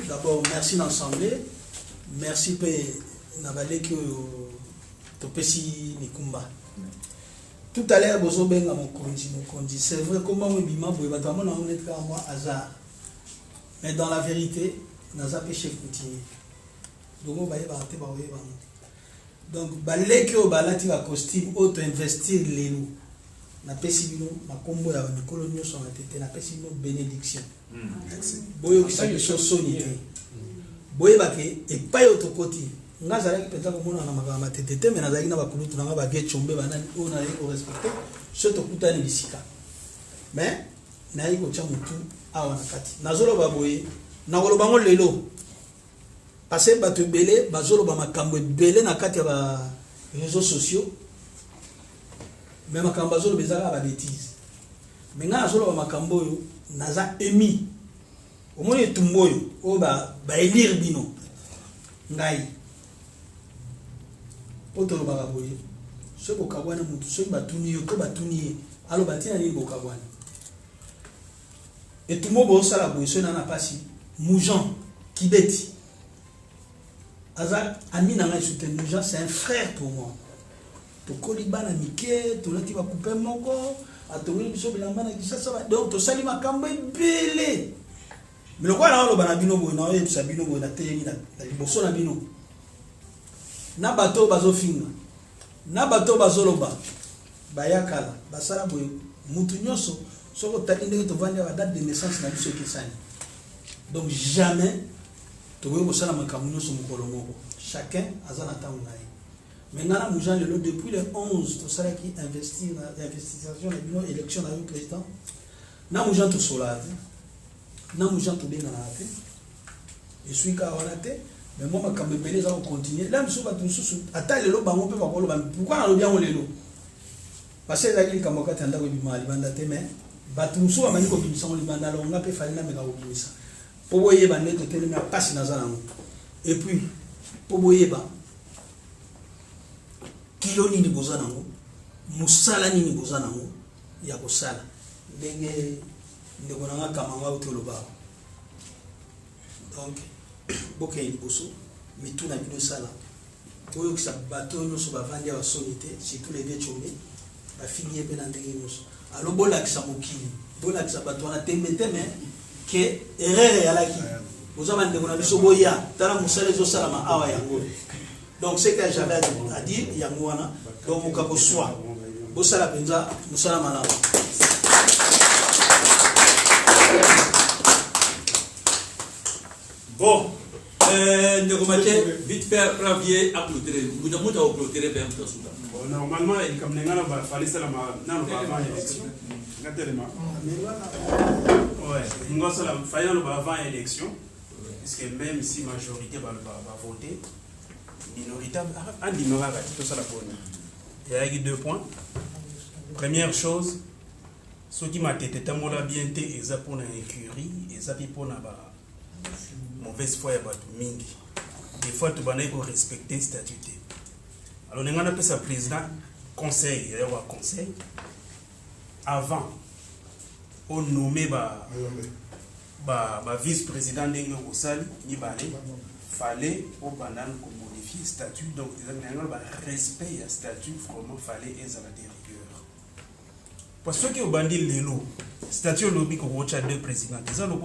D'abord, merci l'Assemblée. Merci pour Nabalé que Topesi Nikumba. Tout à l'heure, Bozobenga Mokondi. C'est vrai comment on bima pour éventuellement on est à moi hasard. Mais dans la vérité, Naza péché continue. Donc on va y avoir. Donc, balé que au balati va costume auto investir les loups. Na pesibino ma combo ya mi colonio sont été na pesibino bénédiction. Boyo qui ça chose sonité. Boye baké et pas auto côté. Ngazala ki penza ko mona na makama tété mais nazaki na bakulutu na ba get chombe banani on a ko respecter surtout kutani bisika. Mais na yiko cha mutu awa na kati. Nazolo ba boye na koloba ngo lelo. Parce que bato belé bazolo ba makambo belé na kati ya réseaux sociaux mais makambo bazolo bezala ba bêtise mais nga azolo ba makambo yo naza émis au moins etumbo yo o ba élire bino ngai poto ba boye ce bokabwana mutu ce batuni yo ko batuni alo batina ni bokabwana etumbo bo sala boye ce na pasi Moujan Kibeti Azak, ami n'a rien soutenu, c'est un frère pour moi. tokoli bana mike tolati bakupe moko atongeli biso bilamba na Kinshasa donc tosali makambo ebele mais lokola na oloba na bino boye na oyebisa bino boye na telemi na liboso na bino na bato bazofinga na bato bazoloba bayakala basala boye mutu nyonso soko tali ndenge tovandi ba date de naissance na biso ekesani donc jamais tokoki kosala makambo nyonso mokolo moko chacun aza na ntango na ye maintenant nous gens lelo depuis le 11 tosalaki investigation na bino élection na yo président na mujan tosola te na mujan tobengana te esuika wana te mais moi makambo ebele eza kocontinue la miso bato mosusu ata lelo bango mpe bakoloba pourquoi nalobi yango lelo parce que ezalaki likambo kati ya ndako ebima libanda te mais bato mosusu bamani kobimisa yango libanda alonga mpe fali nameka kobimisa mpo boyeba ndenge totelemi ya mpasi naza nango et puis mpo boyeba kilo nini boza nango musala nini boza nango ya kosala ndenge ndeko nanga kamanga uti oloba donc bokei liboso mituna bino esala oyokisa bato nyonso bavandi ya basoni te surtout les vieux chombe bafini ye mpe na ndenge nyonso alo bolakisa mokili bolakisa bato wana tembe teme ke erreur eyalaki boza bandeko na biso boya tala mosala ezosalama awa yango donc ce que j'avais à dire yango wana donc mokako soi bosala mpenza mosala malamu bon ndeko Mathieu vite fait ravier à clôturer muta muta au clôturer bien tout ça normalement il comme n'engana ba fallait ça la non ba avant élection ngatelema ouais ngoso la fallait ba avant élection parce que même si majorité va voter minorité en minorité tout ça la bonne il y a eu 2 points. Première chose, ce qui m'a été tamola bien té eza pour na écurie eza pour na ba mauvaise foi ya ba mingi. Des fois tu banay ko respecter statut. Alors on a appelé ça président conseil, il y a un conseil avant on nommé ba vice-président ndenge osali ni balé fallait au banane ko modifier statut donc il y a respect à statut vraiment fallait être à la rigueur parce que au bandi lelo statut lobby ko wocha deux présidents déjà le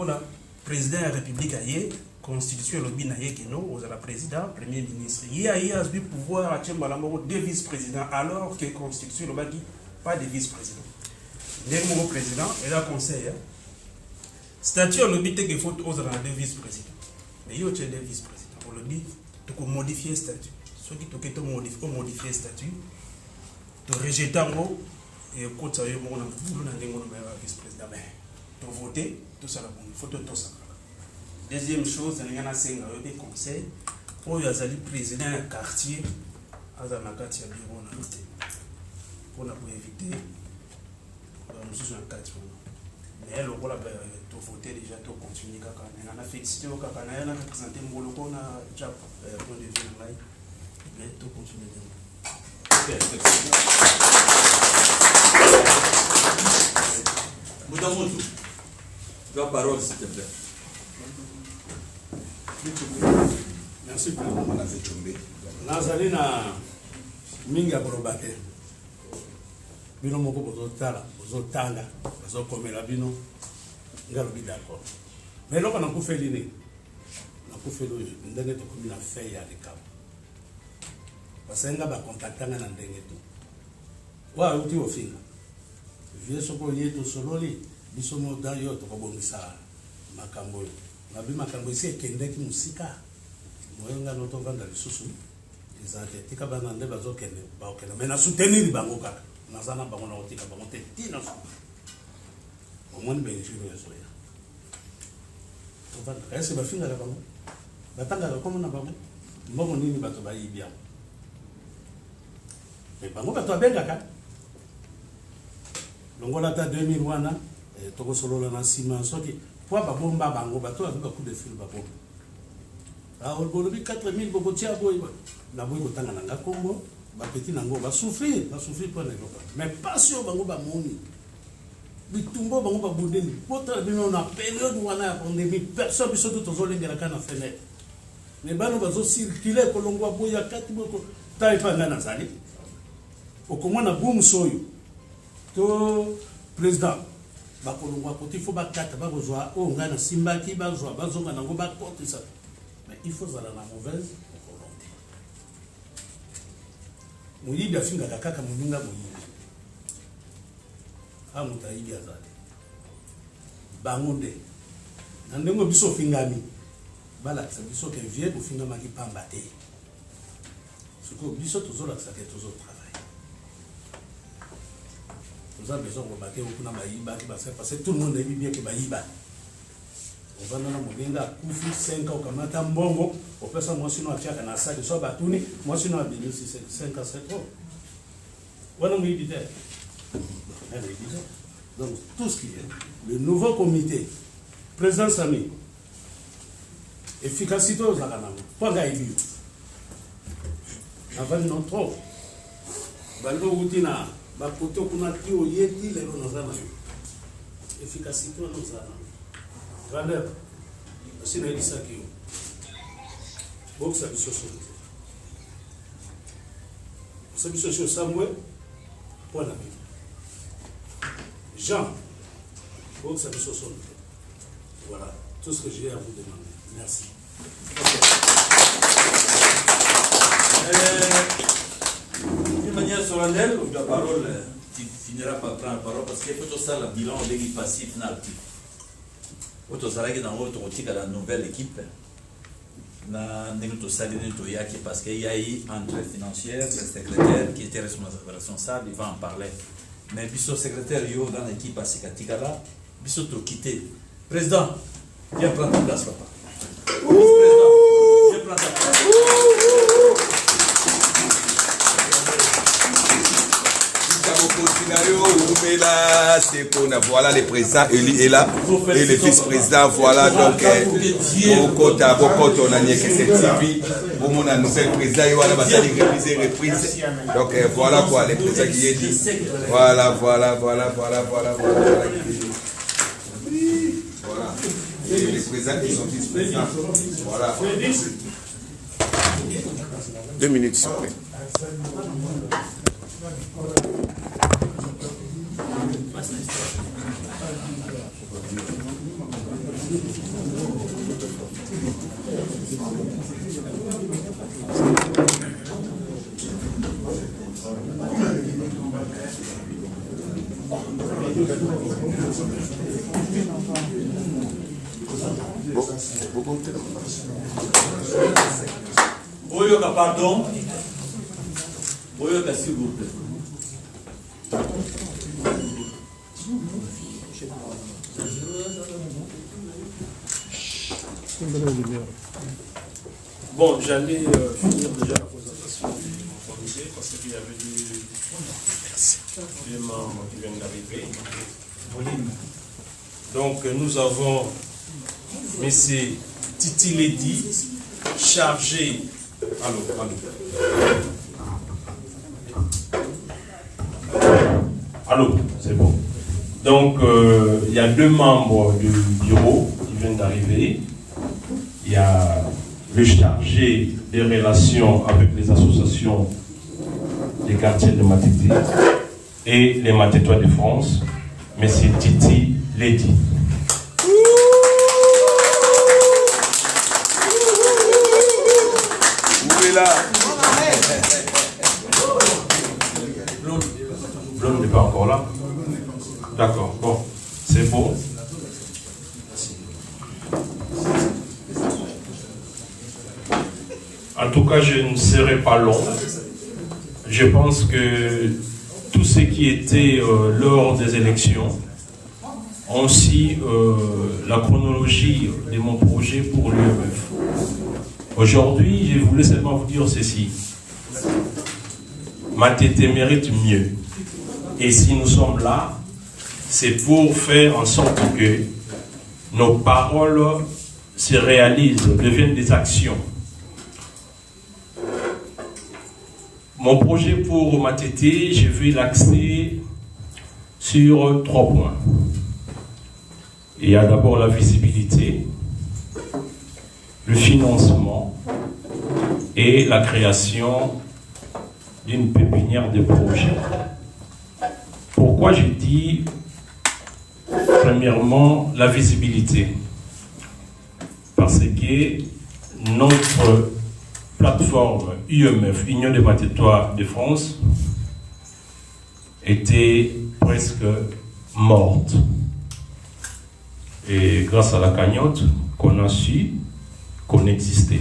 président de la république aye constitution lobby na ye que non aux la président premier ministre il y a du pouvoir à Tchembalambo deux vice-présidents alors que constitution lobby pas de vice-président le président et la conseil statut lobby te que faut aux la deux vice-présidents mais il y a deux vice-présidents on le dit tu peux modifier le statut ceux qui te modifier le statut tu rejeter en gros et quand ça y est on a voulu na dengo na vice-président mais tu voter tout ça la bonne photo tout ça. Deuxième chose, il y a des conseils pour les présidents du quartier à la quartier bureau pour éviter nous sommes en quartier. Mais le rôle de voter déjà de continuer on a félicité au Kakana, on a représenté Moloko, on a déjà point de vue là, mais tout continuer. Moutamoudou, la parole s'il te plaît. Merci beaucoup. Nazali na mingi akoloba te bino moko bozotala bozotanga bozokomela bino ngalobi d'accord mais eloko nakufeli nini nakufeli oyo ndenge tokomi na fe ya likambo basenga bakontaktanga na ndenge to oyo auti ofinga vie soko olie tosololi biso moda yo tokobongisa makambo oyo nabi makambo esi ekendeki mosika moyenga notovanda lisusu eza te tika bana nde bazokende baokende me na soutenir bango kaka naza na bango na kotika bango te tina so omoni benjiro ezoya tovanda esi bafingaka bango batangaka komo na bango mbongo nini bato bayibi yango me bango bato babengaka longola ata 2000 wana tokosolola na nsima soki po babomba bango bato bavi bacoup de fil babomba bolobi 4000 bokotia boye na boye kotanga nanga kombo bapeti nango basouffrir mpo na eloko mais pasi oyo bango bamoni bitumbo bango babundeli pota bino na période wana ya pandémie personne biso to tozolengelaka na fenêtre mais bano bazocircule kolongwa boye ya kati boko tai panga nazali au comment na boum soyo to président bakolongwa côté faut bakata bakozwa o ngana simbaki bazwa bazonga nango bakote ça mais il faut zala na mauvaise volonté moyibi afingaka kaka moninga moyibi amuta yibi azali bango nde na ndenge biso ofingami balakisa biso ke vie bofingamaki pamba te sikoyo biso tozolakisa ke tozotravaille toza besoin kobake okuna bayibaki parce que tout le monde ayebi bien ke bayiba ovanda na moninga akufi 5 ans okamata mbongo opesa mwasi no atiaka na sali so batuni mwasi no abimisi 5 ans 7 ans wana moyibi te donc tout ce qui est le nouveau comité président Sami efficacité aux akanamo panga ebi avant notre bando utina bakote kuna tio yeti lelo nazana efficacité nos ana grandeur sina elisaki boxa biso so Samuel pour la vie Jean boxa biso so voilà tout ce que j'ai à vous demander. Merci. D'une manière solennelle, la parole, tu finiras par prendre la parole parce qu'il faut tout ça, le bilan avec le passif actif. Il faut que dans la nouvelle équipe, parce qu'il y a eu entrée financière, le secrétaire qui était responsable, il va en parler. Mais puis ce secrétaire dans l'équipe à Sikatikala, il faut tout quitter. Président, viens prendre ta place, papa. Vice-président, viens prendre ta place. Voilà, le président Eli est là et le vice-président, voilà, donc on a nié que c'est TV, on a nouvelle président, il va reprise. Donc voilà quoi, le président qui est dit. Voilà. Et les présidents et son vice-président. Voilà. 2 minutes, s'il vous plaît. Oyoka, pardon. Oyoka, s'il vous plaît. Bon, j'allais finir déjà la présentation du comité parce qu'il y avait deux membres qui viennent d'arriver. Donc nous avons M. Titi Ledi, chargé. Allô, c'est bon. Donc il y a 2 membres du bureau qui viennent d'arriver. Il y a le chargé des relations avec les associations des quartiers de Matete et les Matetois de France, M. Titi Ledi. Où est là? Blonde n'est pas encore là. D'accord, bon, c'est bon. En tout cas, je ne serai pas long. Je pense que tout ce qui était lors des élections, ainsi la chronologie de mon projet pour l'UMF. Aujourd'hui, je voulais seulement vous dire ceci. Matete mérite mieux. Et si nous sommes là, c'est pour faire en sorte que nos paroles se réalisent, deviennent des actions. Mon projet pour Matete, je vais l'axer sur 3 points. Il y a d'abord la visibilité, le financement et la création d'une pépinière de projets. Pourquoi j'ai dit, premièrement, la visibilité? Parce que notre plateforme UMF, Union des Matatois de France, était presque morte. Et grâce à la cagnotte, qu'on a su qu'on existait.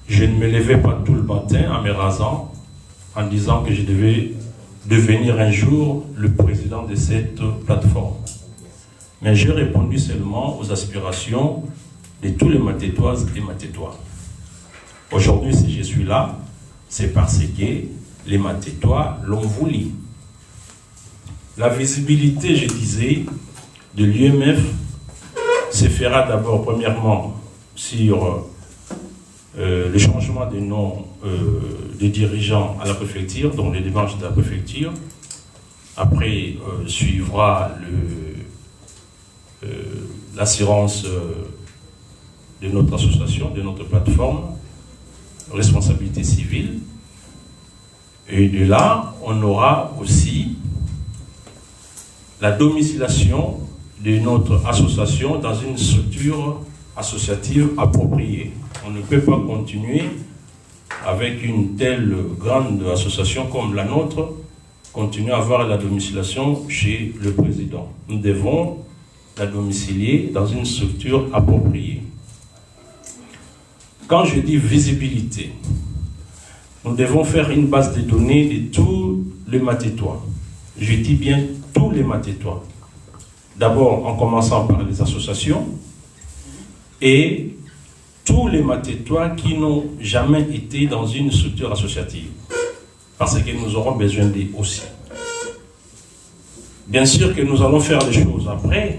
Je ne me levais pas tout le matin en me rasant, en disant que je devais devenir un jour le président de cette plateforme. Mais j'ai répondu seulement aux aspirations de tous les Matatoises et Matatois. Aujourd'hui, si je suis là, c'est parce que les Matatois l'ont voulu. La visibilité, je disais, de l'UMF se fera d'abord, premièrement, sur le changement des noms des dirigeants à la préfecture, donc les démarches de la préfecture. Après, suivra l'assurance de notre association, de notre plateforme, responsabilité civile. Et de là, on aura aussi la domiciliation de notre association dans une structure associative appropriée. On ne peut pas continuer avec une telle grande association comme la nôtre, continuer à avoir la domiciliation chez le président. Nous devons la domicilier dans une structure appropriée. Quand je dis visibilité, nous devons faire une base de données de tous les Matatois. Je dis bien tous les Matatois. D'abord en commençant par les associations et tous les Matatois qui n'ont jamais été dans une structure associative. Parce que nous aurons besoin d'eux aussi. Bien sûr que nous allons faire les choses après.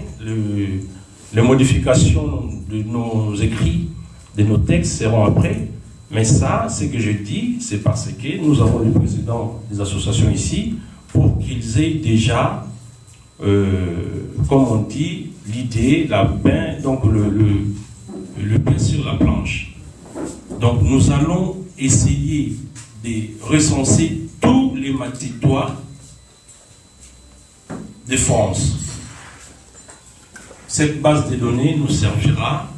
Les modifications de nos écrits, de nos textes seront après. Mais ça, ce que je dis, c'est parce que nous avons le président des associations ici pour qu'ils aient déjà, comme on dit, l'idée, la bain, donc le pain sur la planche. Donc nous allons essayer de recenser tous les Matatois de France. Cette base de données nous servira,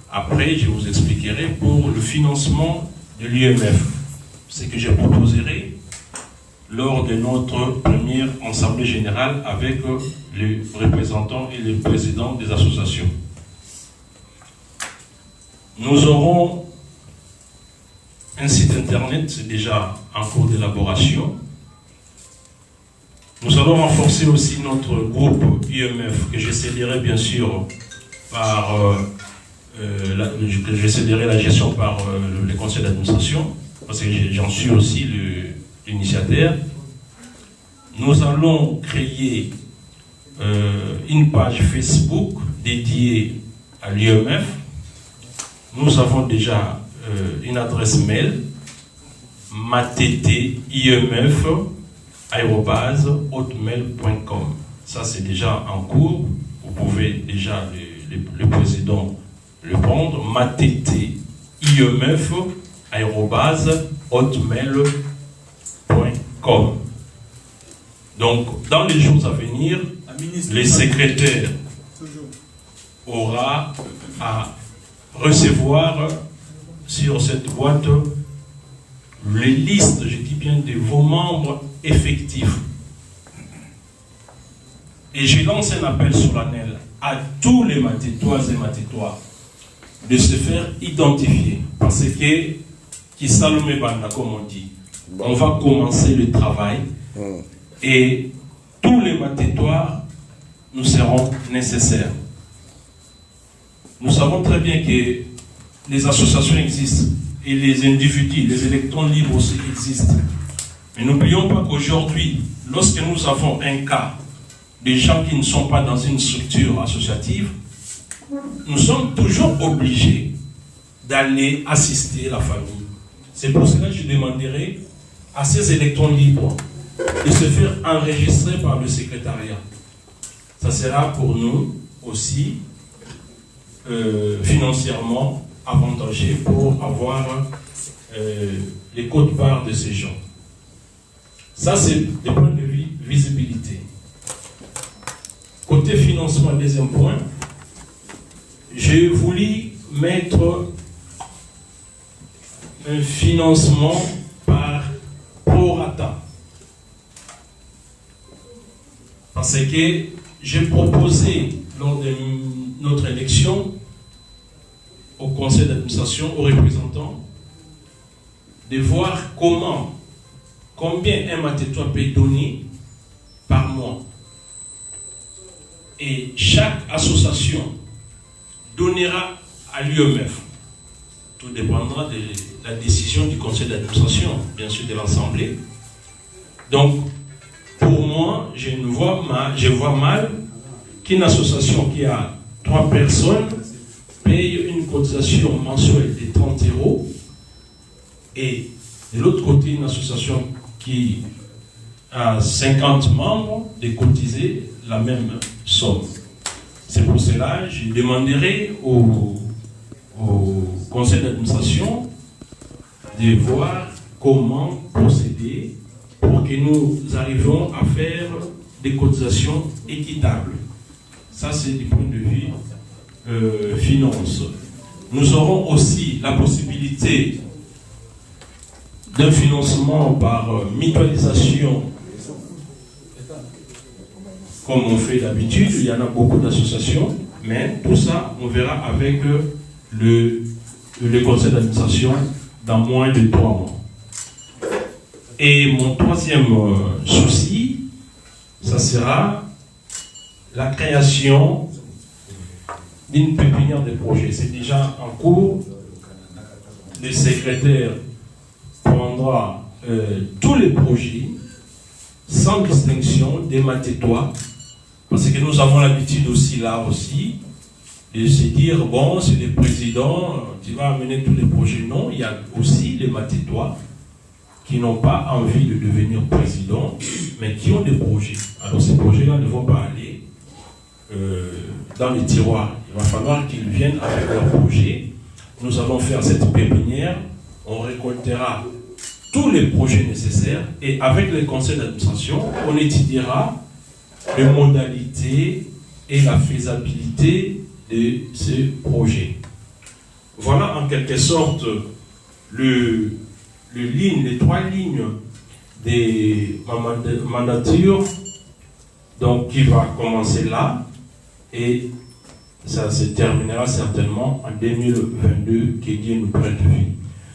après je vous expliquerai, pour le financement de l'UMF. Ce que je proposerai lors de notre première assemblée générale avec les représentants et les présidents des associations. Nous aurons un site internet, c'est déjà en cours d'élaboration. Nous allons renforcer aussi notre groupe UMF, que je céderai bien sûr par je céderai la gestion par le conseil d'administration, parce que j'en suis aussi l'initiateur. Nous allons créer une page Facebook dédiée à l'UMF. Nous avons déjà une adresse mail matetiemf@hotmail.com. Ça c'est déjà en cours. Vous pouvez déjà le président le prendre. matetiemf@hotmail.com. Donc dans les jours à venir, les secrétaires aura à recevoir sur cette boîte les listes, je dis bien, de vos membres effectifs. Et je lance un appel solennel à tous les Matatois et Matatois de se faire identifier. Parce que, qui Salomé Banda, comme on dit, on va commencer le travail et tous les Matatois nous seront nécessaires. Nous savons très bien que les associations existent et les individus, les électrons libres aussi existent. Mais n'oublions pas qu'aujourd'hui, lorsque nous avons un cas de gens qui ne sont pas dans une structure associative, nous sommes toujours obligés d'aller assister la famille. C'est pour cela que je demanderai à ces électrons libres de se faire enregistrer par le secrétariat. Ça sera pour nous aussi financièrement avantageux pour avoir les quotes-parts de ces gens. Ça, c'est le point de vue visibilité. Côté financement, deuxième point, j'ai voulu mettre un financement par prorata. Parce que j'ai proposé lors de notre élection au conseil d'administration, aux représentants, de voir combien un Matetua peut donner par mois. Et chaque association donnera à l'UMF. Tout dépendra de la décision du conseil d'administration, bien sûr de l'Assemblée. Donc, pour moi, je vois mal qu'une association qui a 3 personnes paye une cotisation mensuelle de 30 € et de l'autre côté, une association qui a 50 membres de cotiser la même somme. C'est pour cela que je demanderai au conseil d'administration de voir comment procéder pour que nous arrivions à faire des cotisations équitables. Ça, c'est du point de vue finance. Nous aurons aussi la possibilité d'un financement par mutualisation, comme on fait d'habitude. Il y en a beaucoup d'associations, mais tout ça, on verra avec le conseil d'administration dans moins de 3 mois. Et mon troisième souci, ça sera la création d'une pépinière de projets. C'est déjà en cours. Le secrétaire prendra tous les projets, sans distinction, des Matetua, parce que nous avons l'habitude aussi, là aussi, de se dire, bon, c'est le président, tu vas amener tous les projets. Non, il y a aussi les Matetua qui n'ont pas envie de devenir président, mais qui ont des projets. Alors ces projets-là ne vont pas aller dans les tiroirs. Il va falloir qu'ils viennent avec leurs projets. Nous allons faire cette pépinière, on récoltera tous les projets nécessaires et avec le conseil d'administration, on étudiera les modalités et la faisabilité de ces projets. Voilà en quelque sorte les 3 lignes des mandatures, donc qui va commencer là et ça se terminera certainement en 2022, que Dieu nous prête vie.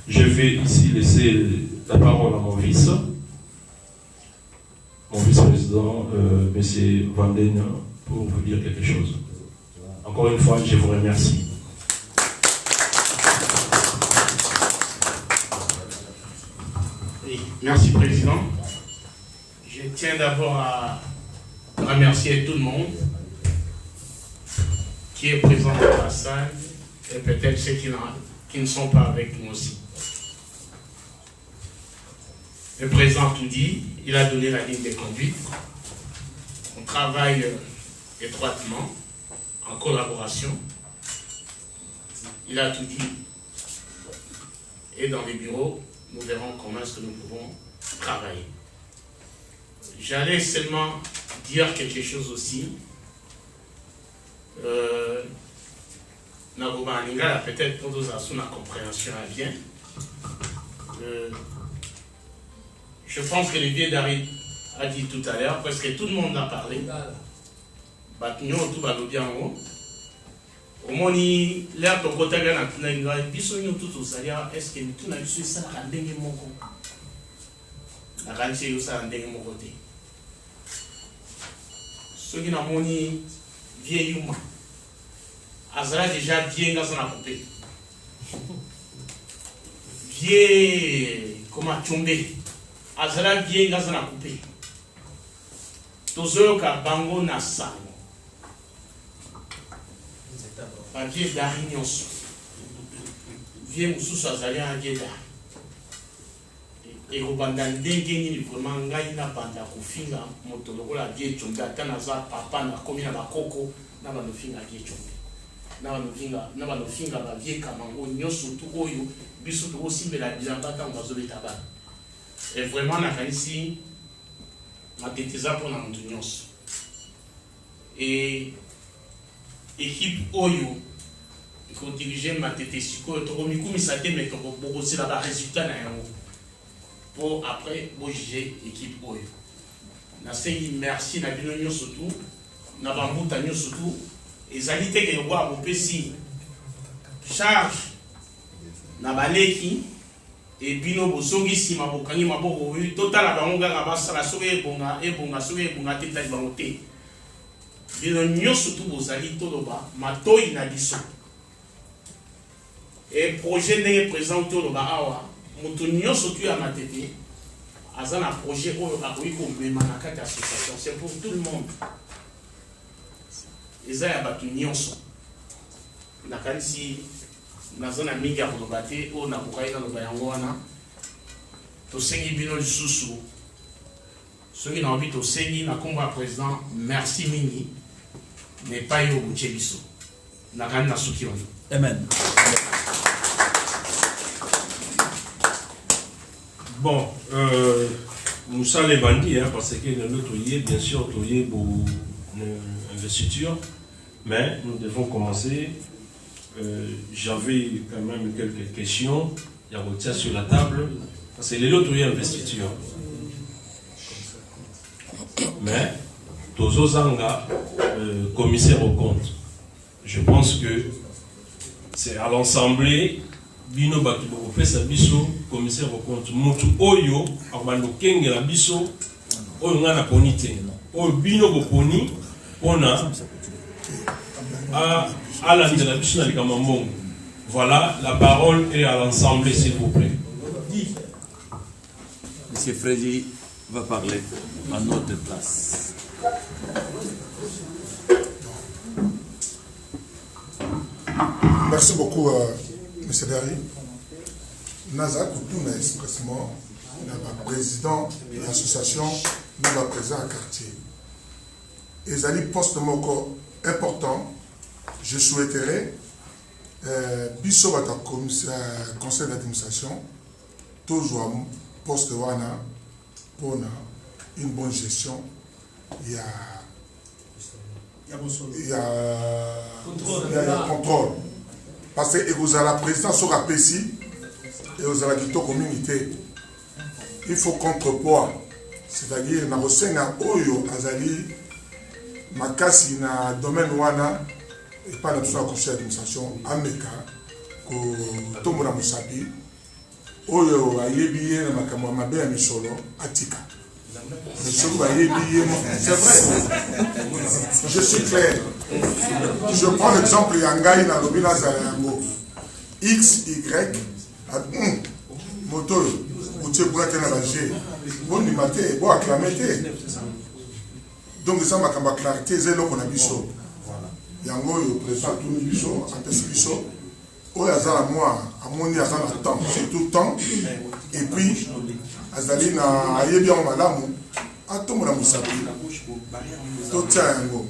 Je vais ici laisser la parole à mon vice-président, M. Vanden, pour vous dire quelque chose. Encore une fois, je vous remercie. Oui, merci Président. Je tiens d'abord à remercier tout le monde qui est présent dans la salle et peut-être ceux qui ne sont pas avec nous aussi. Le président tout dit, il a donné la ligne de conduite. On travaille étroitement, en collaboration. Il a tout dit. Et dans les bureaux, nous verrons comment est-ce que nous pouvons travailler. J'allais seulement dire quelque chose aussi. Nagoba Lingala, peut-être pour nous assurer la compréhension à bien. Je pense que le vieux David a dit tout à l'heure, parce que tout le monde a parlé. Batignon, tout va bien en haut. Au moins, l'air de côté de la Tunanga, bisogno tout au salaire, est-ce que tout n'a eu ça à l'ending mon côté? La ranché eu ça à l'ending mon côté. Ce qui n'a moni vieil humain. Azra déjà bien dans son coupé. Vieux, comment tomber? Azra bien dans son coupé. Tozo ka bango na sango. Papier d'arignos. Vieux moussou azali en guéda. Et au bandan dengue vraiment ngai na banda kufinga motolo la vieux chombe atana za papa na komi na bakoko na ba nofinga vieux chombe. Na ba nofinga ba vieux kamango nyoso tu oyo biso aussi mais la bilamba tant oiseau de tabac et vraiment na ici ma tête ça pour la montagnose et équipe oyo il faut diriger ma tête siko to komi kumisa te mais to ko c'est là résultat na yango pour après bo juger équipe oyo na sengi merci na bino nyonso surtout na bambuta nyonso surtout ezali te ke yoba bopesi charge na baleki et bino bosongisi mabokangi maboko totala bango kaka basala soki ebonga soki ebonga te tali bango te bino nyonso tu bozali toloba matoi na biso et projet ndenge présent toloba awa moto nyonso tu ya matete aza na projet oyo akoki komema na kati ya association c'est pour tout le monde eza ya bato nyonso nakanisi naza na mingi ya koloba te oyo nakokai naloba yango wana tosengi bino lisusu soki naobi tosengi na nkombo ya président merci mingi mais pas yo botie biso nakani na suki wana amen. Bon, nous sommes les bandits, hein, parce que notre bien sûr, il y a une investiture, mais nous devons commencer. J'avais quand même quelques questions, il y a retient sur la table, parce que les autres, il y a une investiture. Mais, Tozo Zanga, commissaire au compte, je pense que c'est à l'Assemblée. Bino batu boko pesa biso commissaire au compte mutu oyo abando kenge la biso oyo ngana poni te oyo bino boponi pona à la de la biso na likamambongo. Voilà, la parole est à l'Assemblée s'il vous plaît. Monsieur Freddy va parler à notre place. Merci beaucoup Monsieur Dari, Naza Koutouna expressement, président de l'association, nous président à quartier. Et les postes important, je souhaiterais, Bissot va conseil d'administration, toujours poste wana pour une bonne gestion. Il y a contrôle. Parce que vous avez la présidence sur la PSI et vous avez la communauté. Il faut contrepoids. C'est-à-dire, dans le Sénat, Oyo, Azali, Makasi, dans le domaine Wana, et pas dans la conseil d'administration, Ameka, Tomola Moussabi, Oyo, Ayebiye, Makamwa Mabe, Misolo, Atika. C'est vrai. Je suis clair. Je prends l'exemple Yangai dans l'Obina Zayango. X, Y, moto, Moutier Boulate na Bagé. Bon, du matin, bon, acclamé. Donc, ça m'a clarté, c'est là qu'on a biso. Yango, il présente tout le biso, antesse biso. Oh, Azala, moi, à mon nid, Azala, temps, c'est tout le temps. Et puis, Azali, na Ayebi, on va là, à tout le monde, tout tient yango.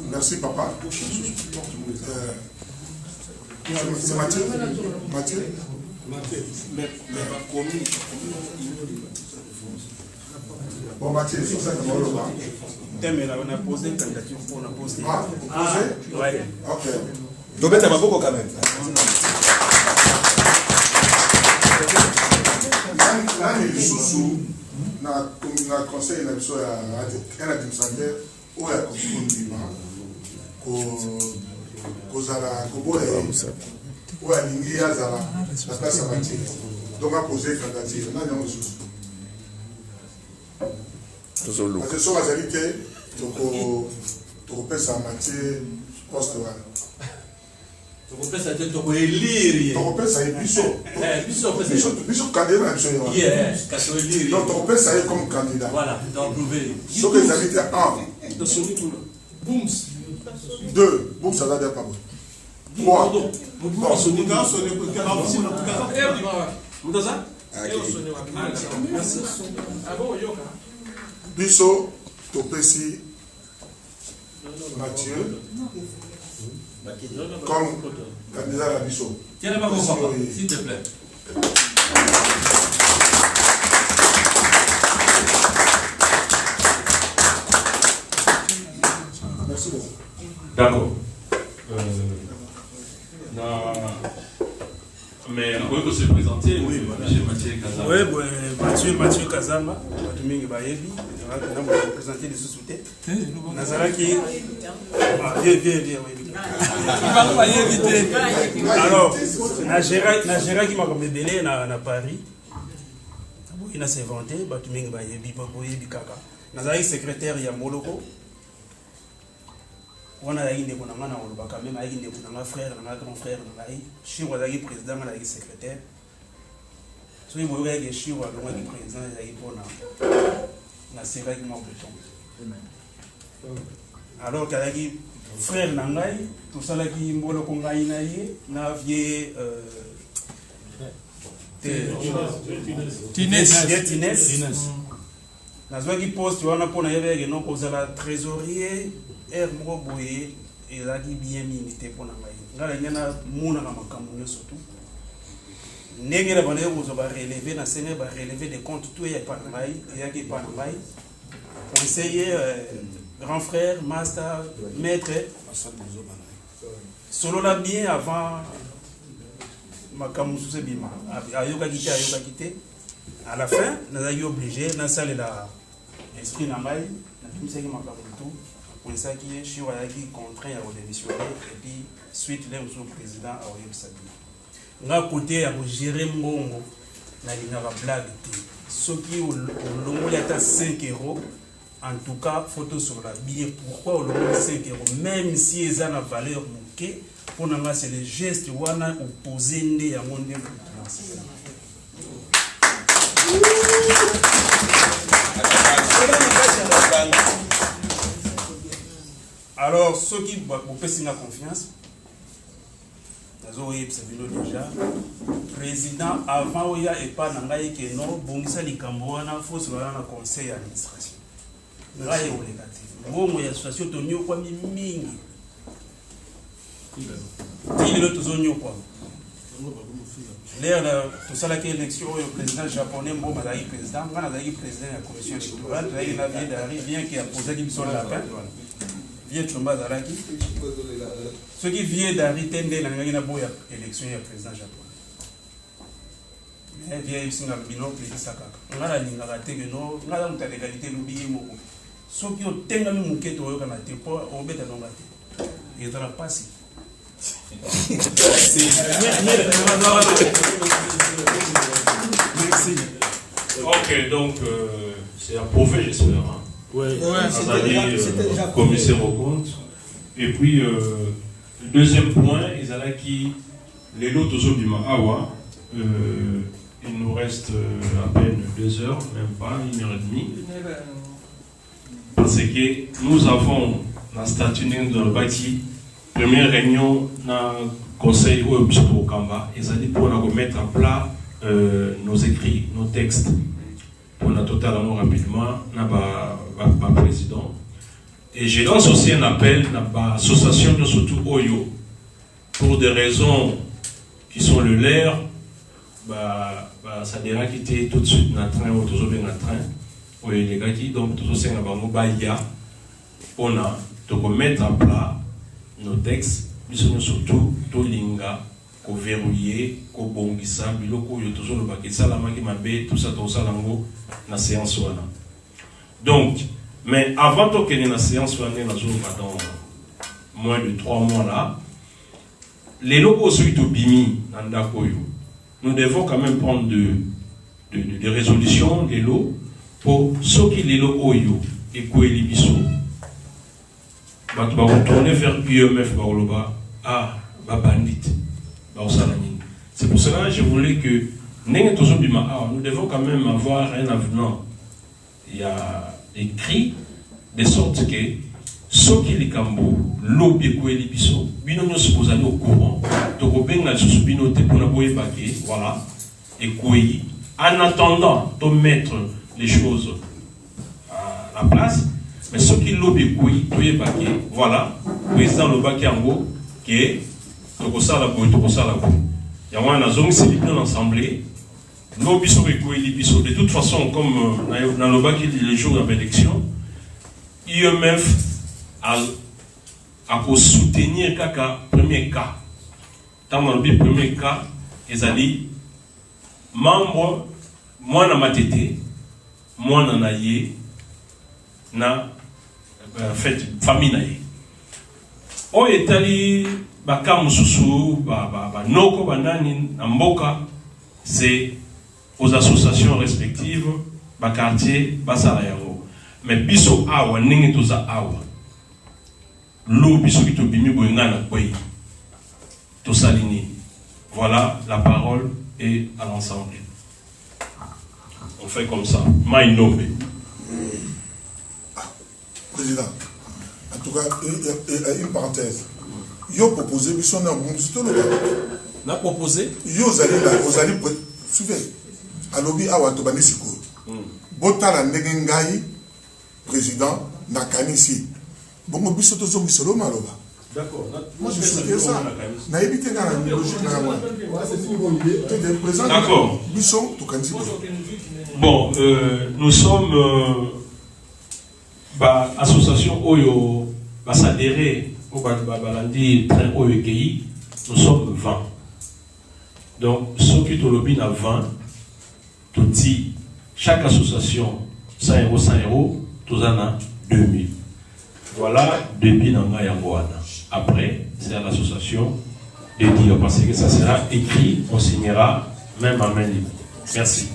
Merci papa. C'est Mathieu. Mathieu. Bon Mathieu, c'est ça que on a posé une candidature pour on a posé. Ah, posé? Ouais. Ok. Donc tu as beaucoup quand même. Là, il y a sous na conseil na biso ya un administrateur oyo akokundima kozala koboya oyo alingi azala na place ya Mathieu donc apose candidature nani yango lisusu parce que soki azali te tokopesa Mathieu poste wana tokopesa te tokoeliri tokopesa ye biso candidat na biso donc tokopesa ye comme candidat soki ezali te 1 2 Booms aza der pabo 3 biso topesi Mathieu comme candidat à Bissot. Tiens, pas mon papa, s'il te plaît. Merci beaucoup. D'accord. Mais vous pouvez se présenter, oui, voilà. M. Mathieu Kazama. Oui, Mathieu Kazama, Batumingi Bayebi, on va présenter les sous-soutés. Nazaraki. Viens, alors, Nagera qui m'a comme belé à Paris. Il a s'inventé, Batumingi Bayebi, Bayebi Kaka. Nazaraki secrétaire, il y a Moloko. On a eu des gens qui ont même des frères, des grands frères, je suis président, je suis secrétaire. Si vous voulez que je suis président, je suis pour la série qui m'a alors qu'il y a des frères, tout ça qui m'ont nazwaki poste wana mpona yebeke no kozala trésorier air moko boye ezalaki bien mingi te mpona ngai ngai ngana monaka makambo nyonso tu ndenge na bandeki kozwa barelevé nasenge barelevé de compte tu eya epa na ngai eyaki epa na ngai conseiller grand frère master maître solola bien avant makambo mosusu ebima ayokaki te à la fin nazalaki obligé nasalela esprit na ngai nabimisaki makambo tout aponisaki ye shiro ayaki contraint ya kodémissionner et puis suite le mosusu président aoyebisa bino nga kote ya kogere mbongo nalingaka blague te soki olongoli ata 5 euros en tout cas photo sur la billet pourquoi olongoli 5 euros même si eza na valeur moke mpona nga c'est le geste wana opposé nde yango nde financer. Alors, ceux qui vous pèsent la confiance, déjà, président, avant il y a pas nangai que non, bon ça les Camerounais, faut se voir dans le conseil d'administration. Là il y a les gâtés. Bon, il y a association de nous quoi mingi. Il est l'autre zone quoi. L'air tout ça là qui élection au président japonais bon mazaki président quand nazaki président de la commission électorale il a vient d'arriver bien qui a posé qui sur la peine vient chomba zalaki ce qui vient d'arriver tende na ngaki na boya élection ya président japonais mais vient ici na bino qui saka ngala linga raté que non ngala muta légalité lubi moko ce qui o tenga mi muketo yo kana te po obeta no ngate et dans la passe. Merci. Ok, donc c'est approuvé, j'espère. Hein. Oui, c'était déjà commissaire au compte. Et puis, le deuxième point, ils allaient qui les lots du Awa. Il nous reste à peine 2 heures, même pas 1h30. Parce que nous avons la statut de le bâti. Première réunion dans le conseil au Kamba, ils allaient pour remettre à plat nos écrits, nos textes. Pour la totalement rapidement, notre président. Et je lance aussi un appel à l'association de surtout Oyo. Pour des raisons qui sont le leur, ça devra quitter tout de suite notre train, ou toujours bien notre train. Oui, les gars qui donc tout ça, on a de remettre à plat nos textes, nous sommes surtout tout linga, ko verrouiller, ko bongisa, biloko yo toujours le baquet, ça la main qui m'a bé, tout ça lango, na séance wana. Donc, mais avant que la séance wana na zone dans moins de 3 mois là, les locaux suite au bimi nanda koyo, nous devons quand même prendre des résolutions, des lots pour ceux qui les locaux yo et quoi les biso. Va retourner vers UMF Baoloba, bandit. C'est pour cela que je voulais que nous devons quand même avoir un avenant. Il y a écrit de sorte que ceux qui les cambo, lobby et les biso, bino nous supposons au courant, donc bien la sous-binoté pour la boyer baquet, voilà, et quoi. En attendant de mettre les choses à la place. Mais ceux qui lobby oui, voilà, président le bac en haut, qui est Tokosala Boy, Tokosala Boy. Il y a un zone, c'est bien l'Assemblée. De toute façon, comme dans le bac, les jours d'élection, IMF a soutenir le premier cas. Dans le premier cas, ils ont dit membre, moi na matete, moi na naye, na fait famille naye. O etali baka mususu ba noko banani na mboka, c'est aux associations respectives, ba quartier, ba salayango. Mais biso awa ningi toza awa. Lo biso ki to bimi boyenga na kwei. To salini. Voilà, la parole est à l'ensemble. On fait comme ça. Maïnombe. Président, en tout cas, une parenthèse. Yo proposé, mais son nom, c'est le n'a proposé. Yo vous allez suivez. Alobi awa to bani siko. Bota na ndengai président na kanisi. Bongo biso to zo misolo maloba. D'accord. Moi je souhaitais ça. Na éviter na logique na moi. D'accord. Biso to kanisi. Bon, nous sommes association Oyo s'adhérer au Balandi train Oyo Kei. Nous sommes 20. Donc, ceux qui ont lobby à 20, tout dit, chaque association 100 €, 100 €, tout en a 2000. Voilà, depuis Nanga Yangoana. Après, c'est à l'association de dire, parce que ça sera écrit, on signera même à main libre. Merci.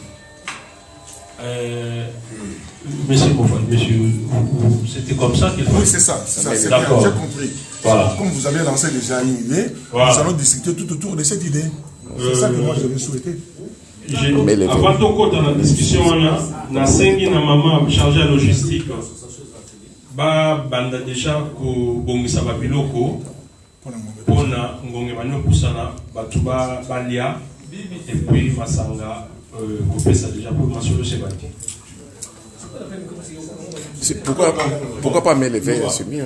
Monsieur Moufal, monsieur, c'était comme ça qu'il faut. Oui, c'est ça. C'est d'accord. J'ai compris. Voilà. Comme vous avez lancé déjà une idée, voilà. Nous allons discuter tout autour de cette idée. C'est ça que moi je vais souhaiter. Avant de côté dans la discussion, on a 5 maman chargé à logistique. Banda déjà ko bongisa babiloko pona ngonge bano kusana batuba balia et puis masanga kopesa déjà pour masolo sebati. Pourquoi pas m'élever, c'est bien.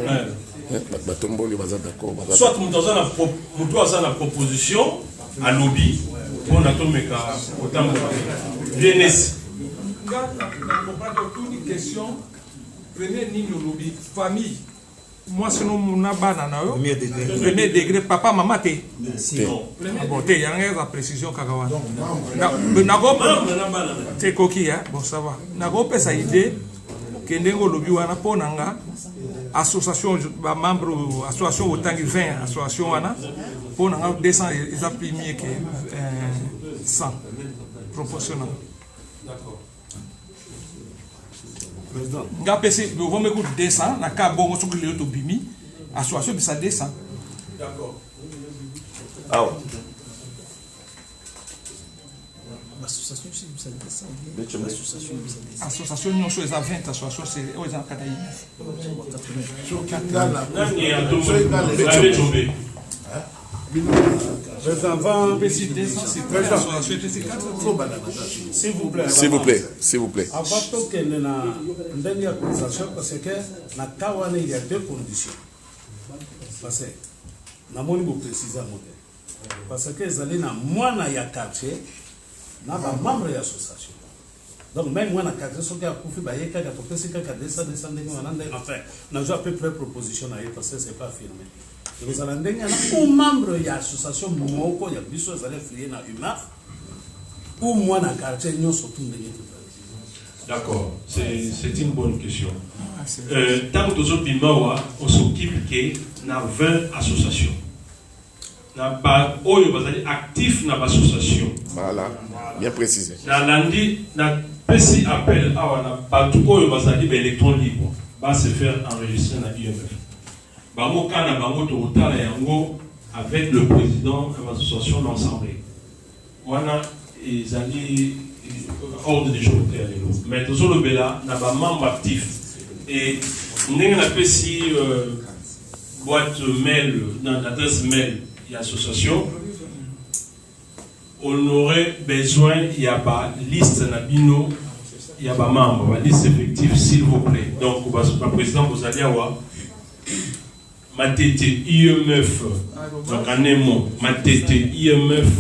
Soit nous avons la proposition à lobby, on a tombé autant de jeunesse. Quand on parle de toute question, prenez ni le lobby, famille. Moi, sinon, mon abana, premier degré, papa, maman, t'es. Bon, t'es, il y a une précision, Kagawa. T'es coquille, hein? Bon, ça va. Nago, ça idée. Kendengo lobby wana ponanga association membre association autant que 20 association wana ponanga 200 ils a plus mieux que 100 proportionnel. D'accord. Président. Ngapesi nous vont écouter 200 na ka bongo sur le to bimi association bisa 200. D'accord. Ah ouais. Association non sur les 20 associations c'est aux en Kataï. S'il vous plaît. Avant que na ndani ya conversation parce que na kawana il y a deux conditions. Parce que na moni bo préciser modèle. Parce que ezali na mwana ya quartier na ba membre de l'association. Donc même moi na quartier so ka kufi ba yeka ka topesi ka descendre enfin na jo à peu près proposition na parce que c'est pas affirmé. Vous allez ndenge na un membre de l'association moko ya biso ezali flié na UMAF ou moi na quartier nyo surtout ndenge. D'accord, c'est une bonne question. Tant que nous sommes on s'occupe que na 20 associations. Na ba oyo bazali actif na association. Voilà, bien précisé. Na lundi na pesi appel awa na batu oyo bazali ba électron libre va se faire enregistrer na IMF. Bango kana bango to otala yango avec le président de l'association l'ensemble. Wana ezali ordre des choses mais tout le bela na ba membre actif et ndenge na pesi boîte mail dans l'adresse mail et association, on aurait besoin, il y a pas liste nabino, il y a pas membre, liste effective s'il vous plaît. Donc, le président, vous allez avoir ma TT IMF, donc en un mot, ma TT IMF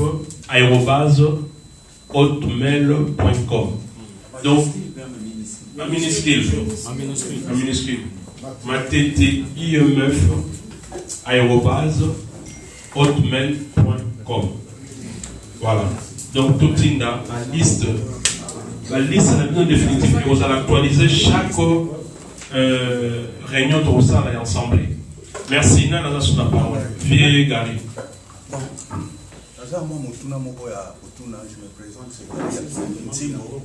@hotmail.com. Donc, en minuscule. matete_imf@hotmail.com. Voilà. Donc, tout est dans la liste. La liste est définitive et vous allez actualiser chaque réunion de ça et ensemble. Merci. Nana sur la parole. Vieux Gary. Je me présente, c'est Timbo,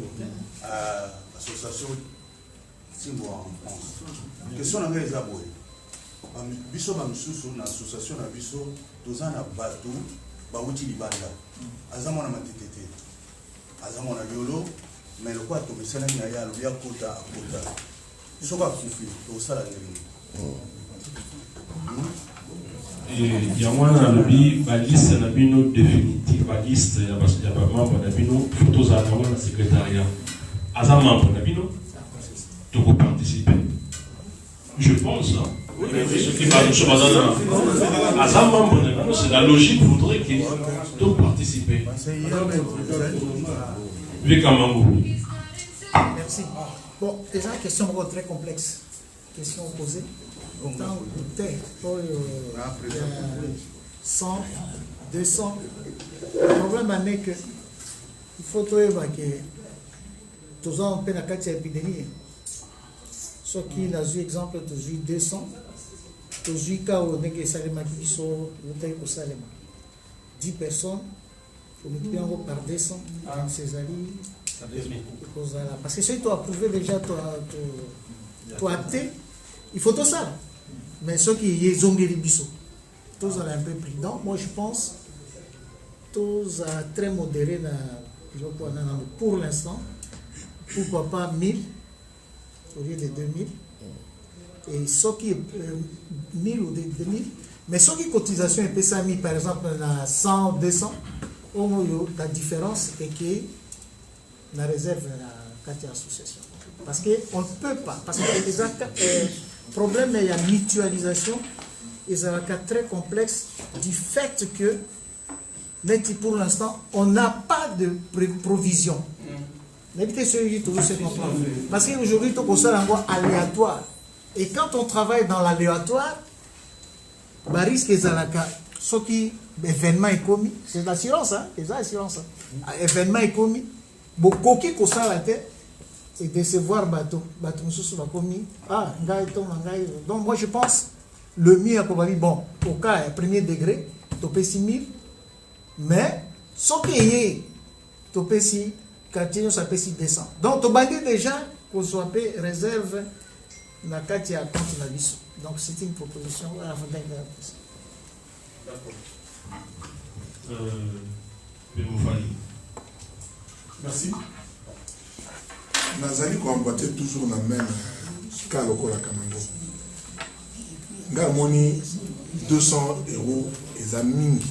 association Timbo en France. Question à les aboués. Biso Bamsusu, une association à Biso, tous en abatou, Bauti Libanda. Azamona Matitete, Azamona Yolo, mais le quoi, tu me sais, il y a le Kota à Kota. Ils sont pas confus, tout ça la il y a une liste définitive, la liste, il y a pas membre d'Abino, photos à la secrétariat. À un membre d'Abino, tu peux participer. Je pense, oui, ce qui va nous à un membre d'Abino, c'est la logique voudrait que tu participes. Merci. Bon, déjà, question très complexe. Question posée. Tant pour 100, 200. Le problème est que il faut que tous ans on peut la épidémie. Ce qui a eu exemple de 200, de cas où on a salema qui sont 10 personnes, pour multiplier par 200, parce que si tu as approuvé déjà, tu as acté, il faut tout ça. Mais ceux qui sont biso, tous sont un peu prudents. Moi, je pense tous sont très modérés pour l'instant. Pourquoi pas 1000 au lieu de 2000. Et ceux qui 1000 ou 2000. Mais ceux qui cotisation et ça mis par exemple à 100, 200, la différence est que la réserve la 4 associations. Parce qu'on ne peut pas. Parce que le problème est la mutualisation. Et c'est un cas très complexe du fait que, pour l'instant, on n'a pas de provision. Parce qu'aujourd'hui, tout ça est aléatoire. Et quand on travaille dans l'aléatoire, le risque est ce qui événement est commis, c'est l'assurance, hein? C'est l'assurance. Événement est commis, beaucoup qui ça la tête. Et décevoir bateau commis. Donc moi je pense le mieux bon au cas premier degré topé 6000 mais sans payer topé si quartier ça paye 200 donc to bandit déjà qu'on soit payé réserve na quartier à compte la biso. Donc c'est une proposition à la fin merci. Nazali combattre toujours la même cas lokola Kamango. Nga moni 200 € et amis.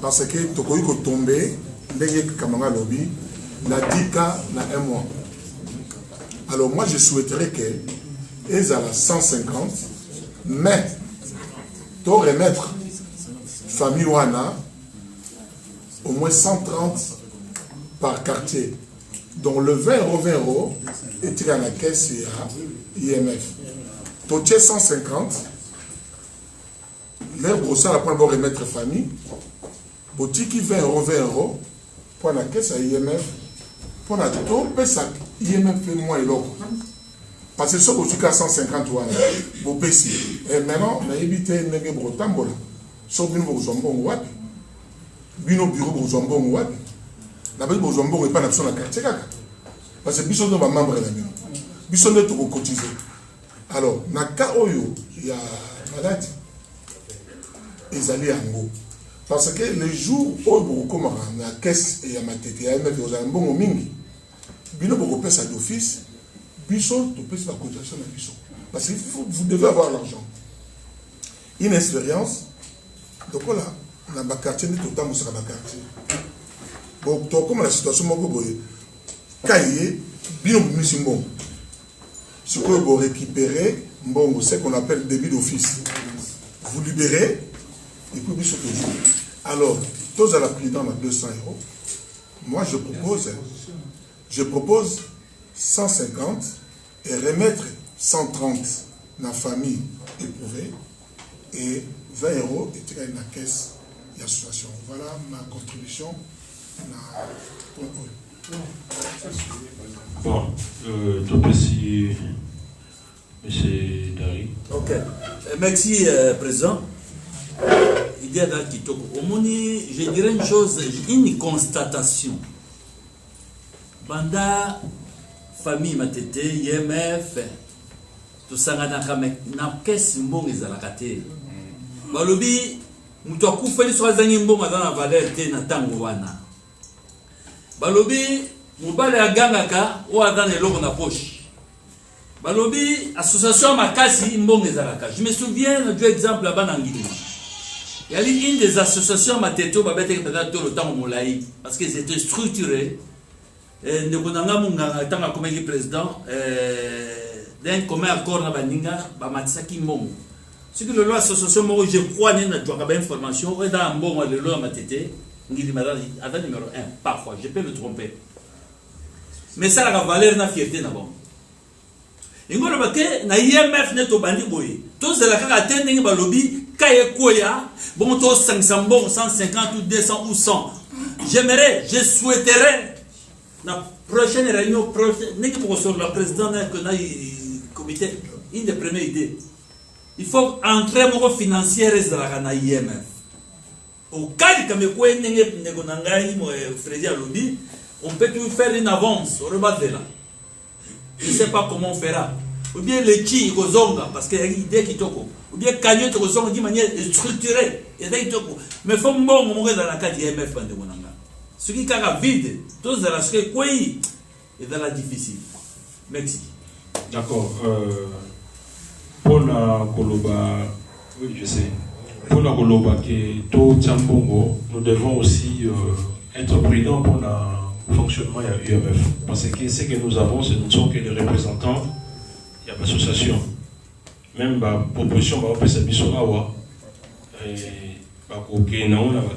Parce que tokoyi ko tomber ndenge Kamanga lobby na 10 cas na un mois. Alors moi je souhaiterais que ils à 150 mais to remettre famille wana au moins 130 par quartier. Donc le 20 € est tiré à la caisse et à IMF. Totier 150, l'air brossard après pour remettre famille. Botiki 20 € pour la caisse à IMF. Pour la taux, ça IMF fait moins l'autre. Parce que ce que tu as 150 €, et maintenant, on a évité de brotambola. Sauf que nous avons un bureau pour Zambon Wad. La belle pour Zambon n'est pas l'option à quartier. Parce que Bisson va membre de la maison. Bisson est tout cotisé. Alors, dans le cas où il y a malade, ils allaient en haut. Parce que les jours où il y a la caisse et la tête, il y a un bon mingi. Bino pour ça d'office, Bisson, tu peux faire la cotisation de Bisson. Parce que vous devez avoir l'argent. Une expérience. Donc là, dans le quartier, tout le temps, on sera dans le quartier. Bon, comme la situation, ce que vous récupérez, c'est ce qu'on appelle débit d'office. Vous libérez, et puis vous toujours. Alors, tous à la présidente à 200 €. Moi, je propose 150 et remettre 130 dans la famille éprouvée et 20 € et tirer la caisse d'association. Voilà ma contribution. Bon, tout aussi, M. Dari. Ok. Merci, Président. Il y a dans Kitoko. Au moins, je dirais une chose, une constatation. Banda, famille Matete, IMF, tout ça, na caisse mbongo ezalakate. Balobi, mutu akufeli so azangi mbongo azana valeur te na tango wana. Balobi, mobale agangaka o azana eloko na poche. Balobi, association makasi mbongo ezalaka. Je me souviens du exemple là-bas na Ngili. Il y a une des associations Mateto babete peut-être tout le temps au Moulaï parce qu'ils étaient structurés. Et nous avons tant comme président d'un commun accord na baninga ba matsaki mbongo. Ce que le loi association moi je crois na doit avoir information et dans mbongo le loi Matete Ngili madame à numéro 1 parfois je peux me tromper. Mais ça la valeur na fierté na bon. Ingolo bake na IMF neto bandi boy. Tous la kaka tending ba lobby kaye koya bon to 500 bon 150 ou 200 ou 100. J'aimerais, je souhaiterais la prochaine réunion prochaine n'est sur la présidente que na comité une des premières idées. Il faut entrer mon financière de la IMF. Au cas que me quoi n'est ngai mo Freddy Alobi, on peut tout faire une avance au rebat de là. Je ne sais pas comment on fera. Ou bien les chi kozonga parce qu'il y a une idée qui toko. Ou bien cagnotte kozonga d'une manière structurée. Mais il faut bon mourir dans la carte IMF de Monanga. Ce qui est vide, tous dans la semaine, quoi est dans la difficile. Merci. D'accord. Pour la Koloba, oui, je sais. Pour la Koloba, tout Tchambongo, nous devons aussi être prudents pour le fonctionnement de l'UMF. Parce que ce que nous avons, ce ne sont que les représentants. Il y a une association. Même la proposition, on peut s'habiller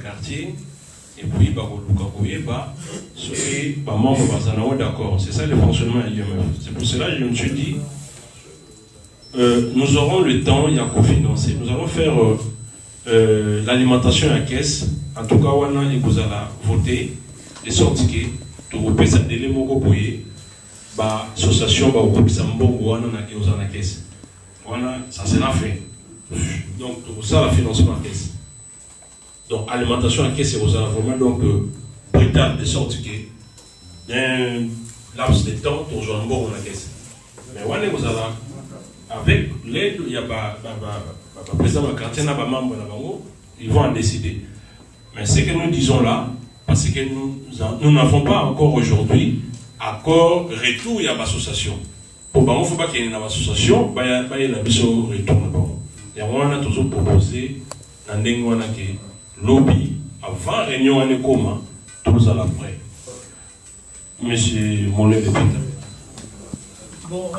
quartier. Et puis, d'accord. C'est ça le fonctionnement de l'UMF. C'est pour cela que je me suis dit, nous aurons le temps, il y a cofinancer. Nous allons faire l'alimentation à caisse. En tout cas, on a voté de sorte que tout le pays a délai moko boye. L'association va au Sambo, na caisse. Voilà, ça c'est la fin. Donc, tout ça, le financement à caisse. Donc, alimentation à caisse, c'est vraiment donc brutal de sorte que, d'un laps de temps, tout le monde à la caisse. Mais voilà, vous allez, avec l'aide, il y a le président de quartier, ils vont en décider. Mais ce que nous disons là, parce que nous n'avons pas encore aujourd'hui accord retour il y a l'association. Pour il ne faut pas qu'il y ait une association, il y a un retour. Et on a toujours proposé dans le lobby avant réunion en commun, tous à l'après. Monsieur Mollet de Pétain. Bon,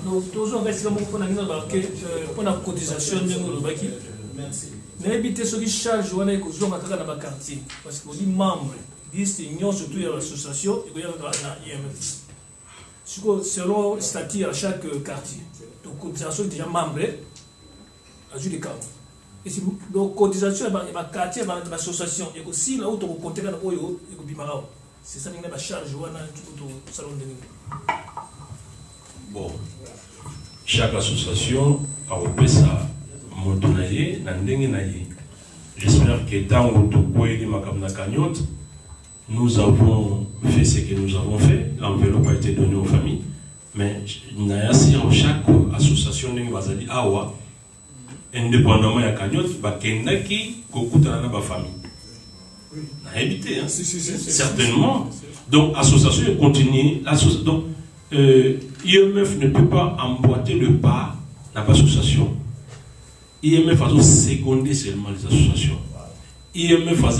nous toujours resté pour la cotisation de nos baki. N'habitez ceux qui chargent ou qui sont dans le quartier. Parce que les membres disent qu'ils surtout l'association et qu'il y a IMF. Selon le statut à chaque quartier. Donc, cotisation déjà membre, à du cas. Et si donc cotisation et ma quartier dans l'association et aussi là où tu comptes dans Oyo et que Bimarao. C'est ça qui est la charge ou un salon de niveau. Bon, chaque association a repris sa motonaye, n'andengenaye. J'espère que tant que nous avons fait ce que nous avons fait. L'enveloppe a été donnée aux familles. Mais chaque association n'est pas dit awa, indépendamment de la cagnotte, bakendaki kokutana na famille. On a évité, hein? Certainement. Donc, l'association continue. Donc, IMF ne peut pas emboîter le pas dans l'association. IMF a secondé seulement les associations. IMF a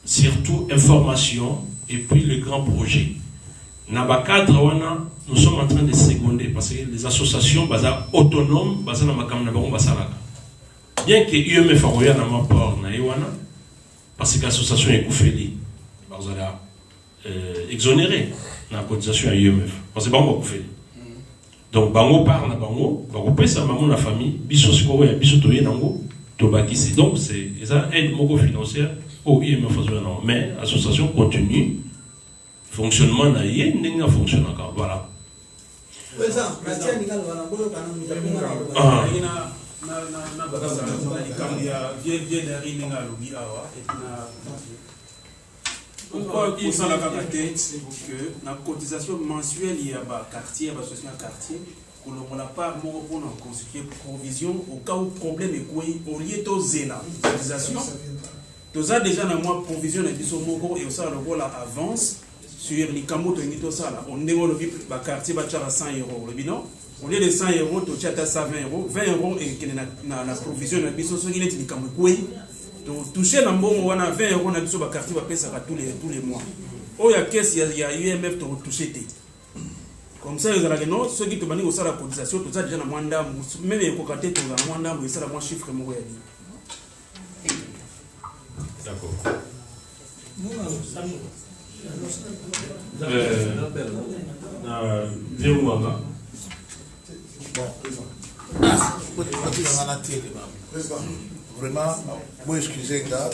surtout information et puis le grand projet. Dans le cadre, nous sommes en train de seconder parce que les associations autonomes, bien que IMF a eu un apport na Iwana, parce que l'association est Koufeli, vous allez exonérer la cotisation à IMF. Parce que Bango Koufeli. Donc, Bango part na Bango, Bango paye sa maman la famille, Bisso Sikowe, Bisso Toye Nango, Tobakisi. Donc, c'est ça, aide mogo financière au IMF. Mais l'association continue, fonctionnement na IE, n'est fonctionne encore. Voilà. Pourquoi pour ça la tête que la cotisation mensuelle il y a quartier, association quartier, on n'a pas pour constituer provision au cas où problème est quoi au lieu de zéla cotisation. Tous a déjà dans moi provision et biso moko et ça le rôle avance sur les camots et tout ça là. On dévoile le quartier va à 100 euros le bilan. Au lieu de 100 euros, tu as 20 euros. 20 euros et la provision de biso so il est ni camots quoi. Toucher dans bon on a 20 euros na biso ba quartier va payer ça tous les mois. Oh ya caisse il y a UMF to toucher tête. Comme ça ils ont non ceux qui te bani au ça la cotisation tout ça déjà na mwanda même les cocaté to na mwanda et ça la moins chiffre mo ya dit. D'accord. Vraiment, moi excusez là,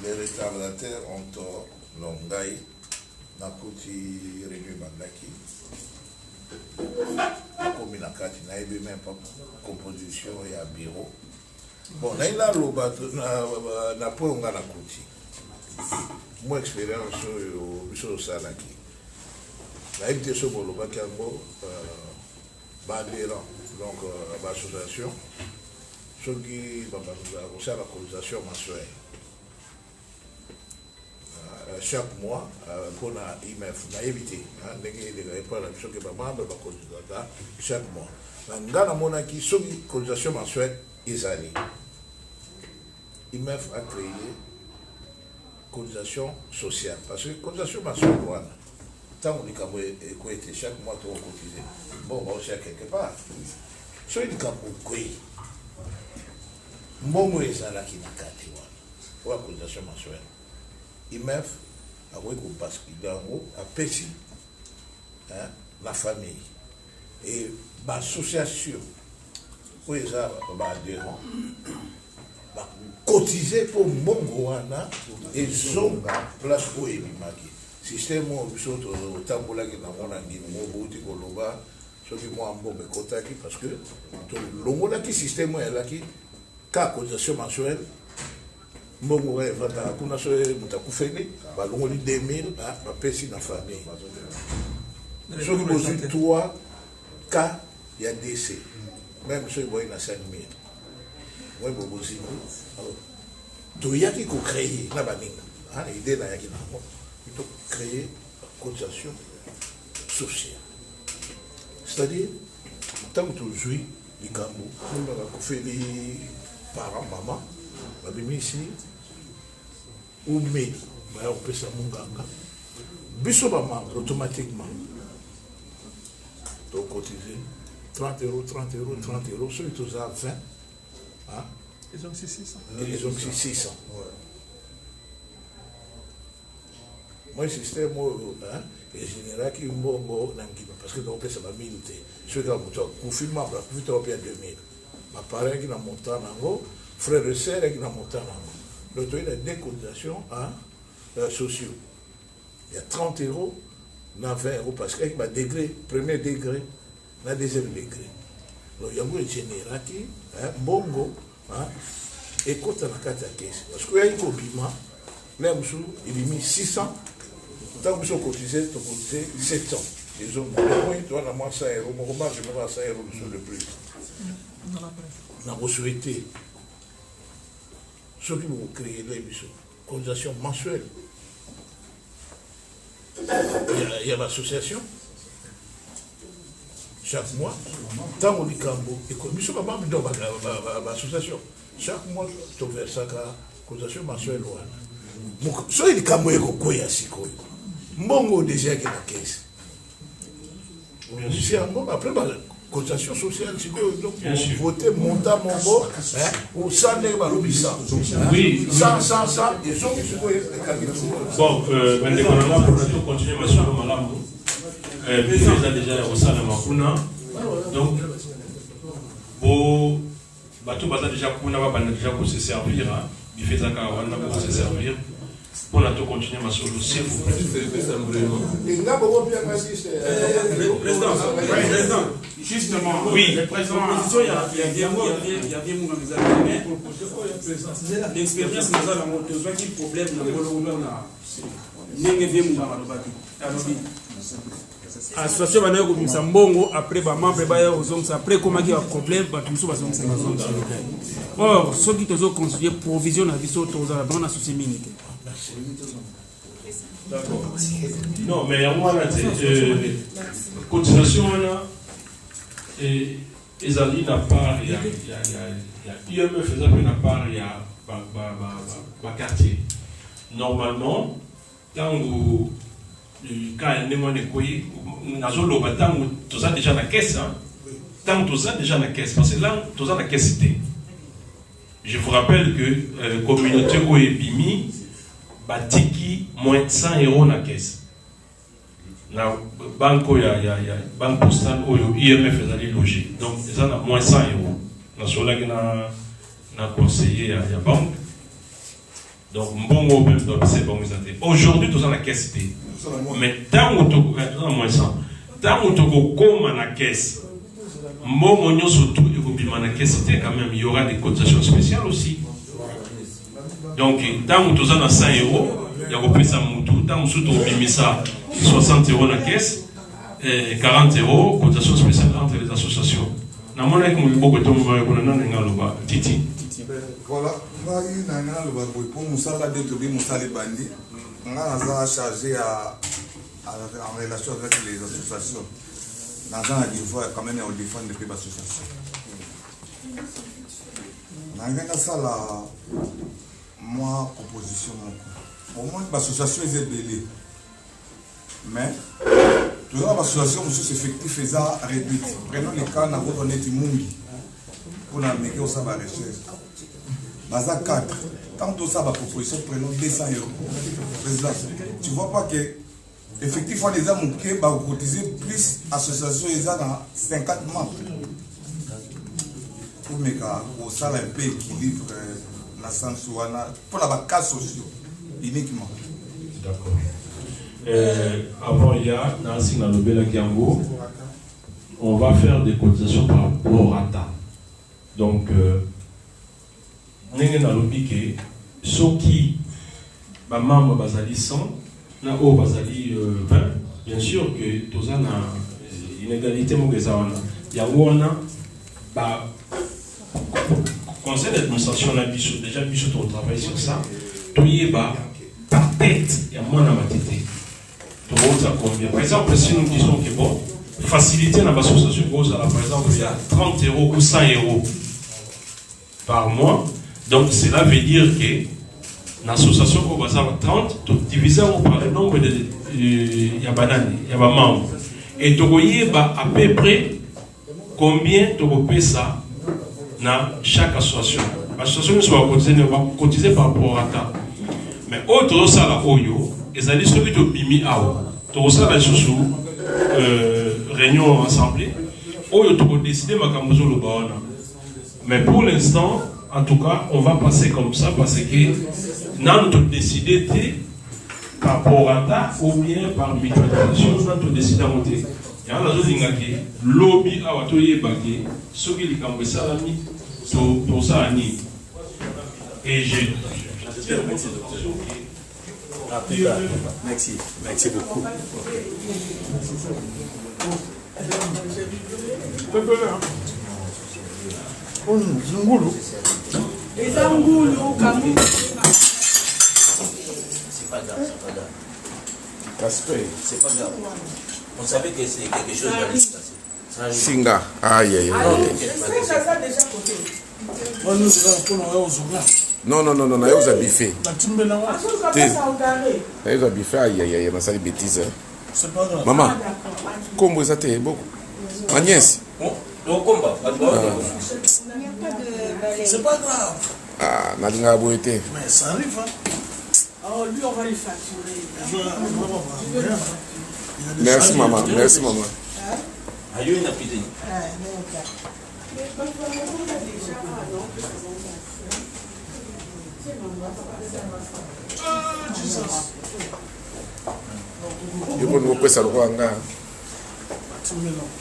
les retardataires ont tort, l'ongaï, Nakouti Réunion Bandaki, comme il a quatre, il n'a même pas composition et un bureau. Bon, là il a l'obat, n'a pas on a Nakouti. Moi expérience au Salaki. Là il était sur le Bakambo, Bandéran, donc l'association. Ceux qui ont la cotisation mensuelle. Chaque mois, pour l'IMF, on a évité. Chaque mois. Dans le qui sont les cotisations mensuelles, ils allaient. L'IMF a créé cotisation sociale. Parce que cotisation mensuelle, tant qu'on dit que chaque mois, on cotise. Bon, on va aussi quelque part. Ceux qui ont mbongo ezalaki na kati wana oyo cotisation mensuelle IMF akoki kobaskile yango apesi la famille et bassociation oyo eza baadhérent bakotize mpo mbongo wana ezonga place oyo ebimaki système oyo biso totambolaki nango na ngini mobouti koloba soki mwa mbongo ekotaki parce que tolongolaki système oyo elaki ka cotisation mensuelle mbongo evanda kuna so mutakufeli balongoli 2000 bapesi na famille soki bozwi 3 cas ya décès même soki boyi na 5000 moi bobozini toyaki kocréer na baninga idée nayaki nango to créer cotisation sociale c'est-à-dire ntango tozwi likambo bakufeli parents, maman, babimi ici, ou medi, on peut ça munganga. Biso maman, automatiquement. Donc, cotiser 30 euros, 30 euros, 30 euros, ceux qui ont 20, hein? Ils ont 600. Ils ont 600. Moi, le système, hein, et général qui est bon, parce que donc, ça va militer. Ceux qui ont confinement, il faut 2000. Ma parent qui n'a monté en haut, frère et sœur qui n'a monté en haut. Donc, il y a des cotisations sociaux. Il y a 30 euros, il y a 20 euros, parce qu'il y a degré, premier degré, il y a deuxième degré. Donc, il y a un général qui, bongo, et quand on a 4 caisses. Parce qu'il y a un copiment, là, il a mis 600, tant que vous cotisez, vous cotisez 700. Ils ont dit, tu as moins 100 euros, mon roman, je me rends 100 euros sur le plus. Nous avons souhaité ceux qui vont créer l'émission, cotisation mensuelle. Il y a l'association, chaque mois, tant qu'on dit Cambo, et comme nous sommes dans l'association, chaque mois, tu verses la cotisation mensuelle. Si il y a Cambo, il y a Siko. Mbongo déjà qui est la caisse. Après, cotisation sociale, c'est que donc voter montant mongo, ou ça n'est pas l'obisa. Oui. Ça, et ça, bon, maintenant, pour continuer, ma soeur Malam, nous déjà au sein de Makuna. Donc, bateau baza déjà kuna va déjà pour se servir, il fait ça pour se servir. On a tout continué ma soeur, s'il vous plaît. Président, justement, oui. Le président, il y a bien mon l'expérience nous a besoin de problème association bana ko misa mbongo après ba membre ba ya ozongisa après comment ki a problème ba tout ba zongisa or ce qui tozo construire provision na biso toza la bonne associé minute. D'accord. Non, mais il y a moi là, cotisation là, et Ezali n'a pas, il y a IMF faisait n'a pas, il y a ma quartier. Normalement, quand vous, quand il y a des quoi, tu as déjà la caisse, hein? Tant tu as déjà la caisse, parce que là, tu as la caisse. Je vous rappelle que communauté Oebimi, batiki moins 100 € na caisse. Na banque banque postale ou IMF est logé. Donc ça a moins 100 €. Na sola que na conseiller à la banque. Donc bon même donc c'est bon aujourd'hui tout ça la caisse P. Mais tant où tu moins 100. Tant où tu comme na caisse. Mon surtout et vous bimana caisse quand même il y aura des cotisations spéciales aussi. Donc, tant que tu as 100 €, il y a repris ça moutou. Tant que tu as mis ça 60 € dans la caisse, 40 €, cotisation spéciale entre les associations. Dans mon école, il y a beaucoup de gens qui Titi. Voilà, pour Moussala Détobi, Moussala Bandi, on a chargé en relation avec les associations. Dans un niveau, quand même, on défend les associations. Dans ça, moi, proposition, au moins, l'association est belée. Mais, toute l'association, c'est effectif, c'est réduit. Prenons les cas, on a dit Mungi. Pour la méga, ça va recherche. Baza 4. Tant que ça va proposition, prenons 200 €. Président, tu vois pas que, effectivement, les hommes qui vont cotiser plus, l'association est dans 50 membres. Pour me dire, ça un peu équilibre. Pour la cas sociaux, uniquement. D'accord. Avant, il y a Nancy Nalobela Kiango. On va faire des cotisations par prorata. Donc, Nenge Nalobike, ceux qui, ma maman Bazali 100, na o Bazali 20, bien sûr que tout ça a inégalité. Il y a Wana, conseil d'administration a déjà mis sur travail sur ça. Tout y est par tête, il y a moins à ma tête. Par exemple, si nous disons que bon, faciliter dans l'association, par exemple, il y a 30 € ou 100 € par mois. Donc, cela veut dire que l'association, on va avoir 30, divisé par le nombre de membres. Et tu vois à peu près combien tu payes ça dans chaque association. L'association va cotiser par rapport à ça. Mais autre ça là, ils allaient se mettre au bimi à tout ça là sous réunion assemblée. Oyo tu peux décider ma cambozo le baona. Mais pour l'instant, en tout cas, on va passer comme ça parce que nous avons décidé par rapport à ça ou bien par mutualisation, nous avons décidé à monter. Il y a un lobby à Watoye Bagé, ceux qui ont ça pour ça. Et j'ai. Merci beaucoup. C'est pas grave. C'est pas grave. On savait que c'est quelque chose d'aller se passer. Singa. Aïe, aïe, aïe. Non, nayo za biffé. Nayo za biffé, aïe, aïe, ma sali bêtise. C'est pas grave. Maman, comment ça t'est beaucoup? Ma nièce. C'est pas grave. Ah, nalinga boité. Mais ça arrive. Hein. Oh, lui, on va lui facturer. Merci maman, merci maman. Ayo ina pite. Yo ko no pesa lo kwanga. Tu me l'as.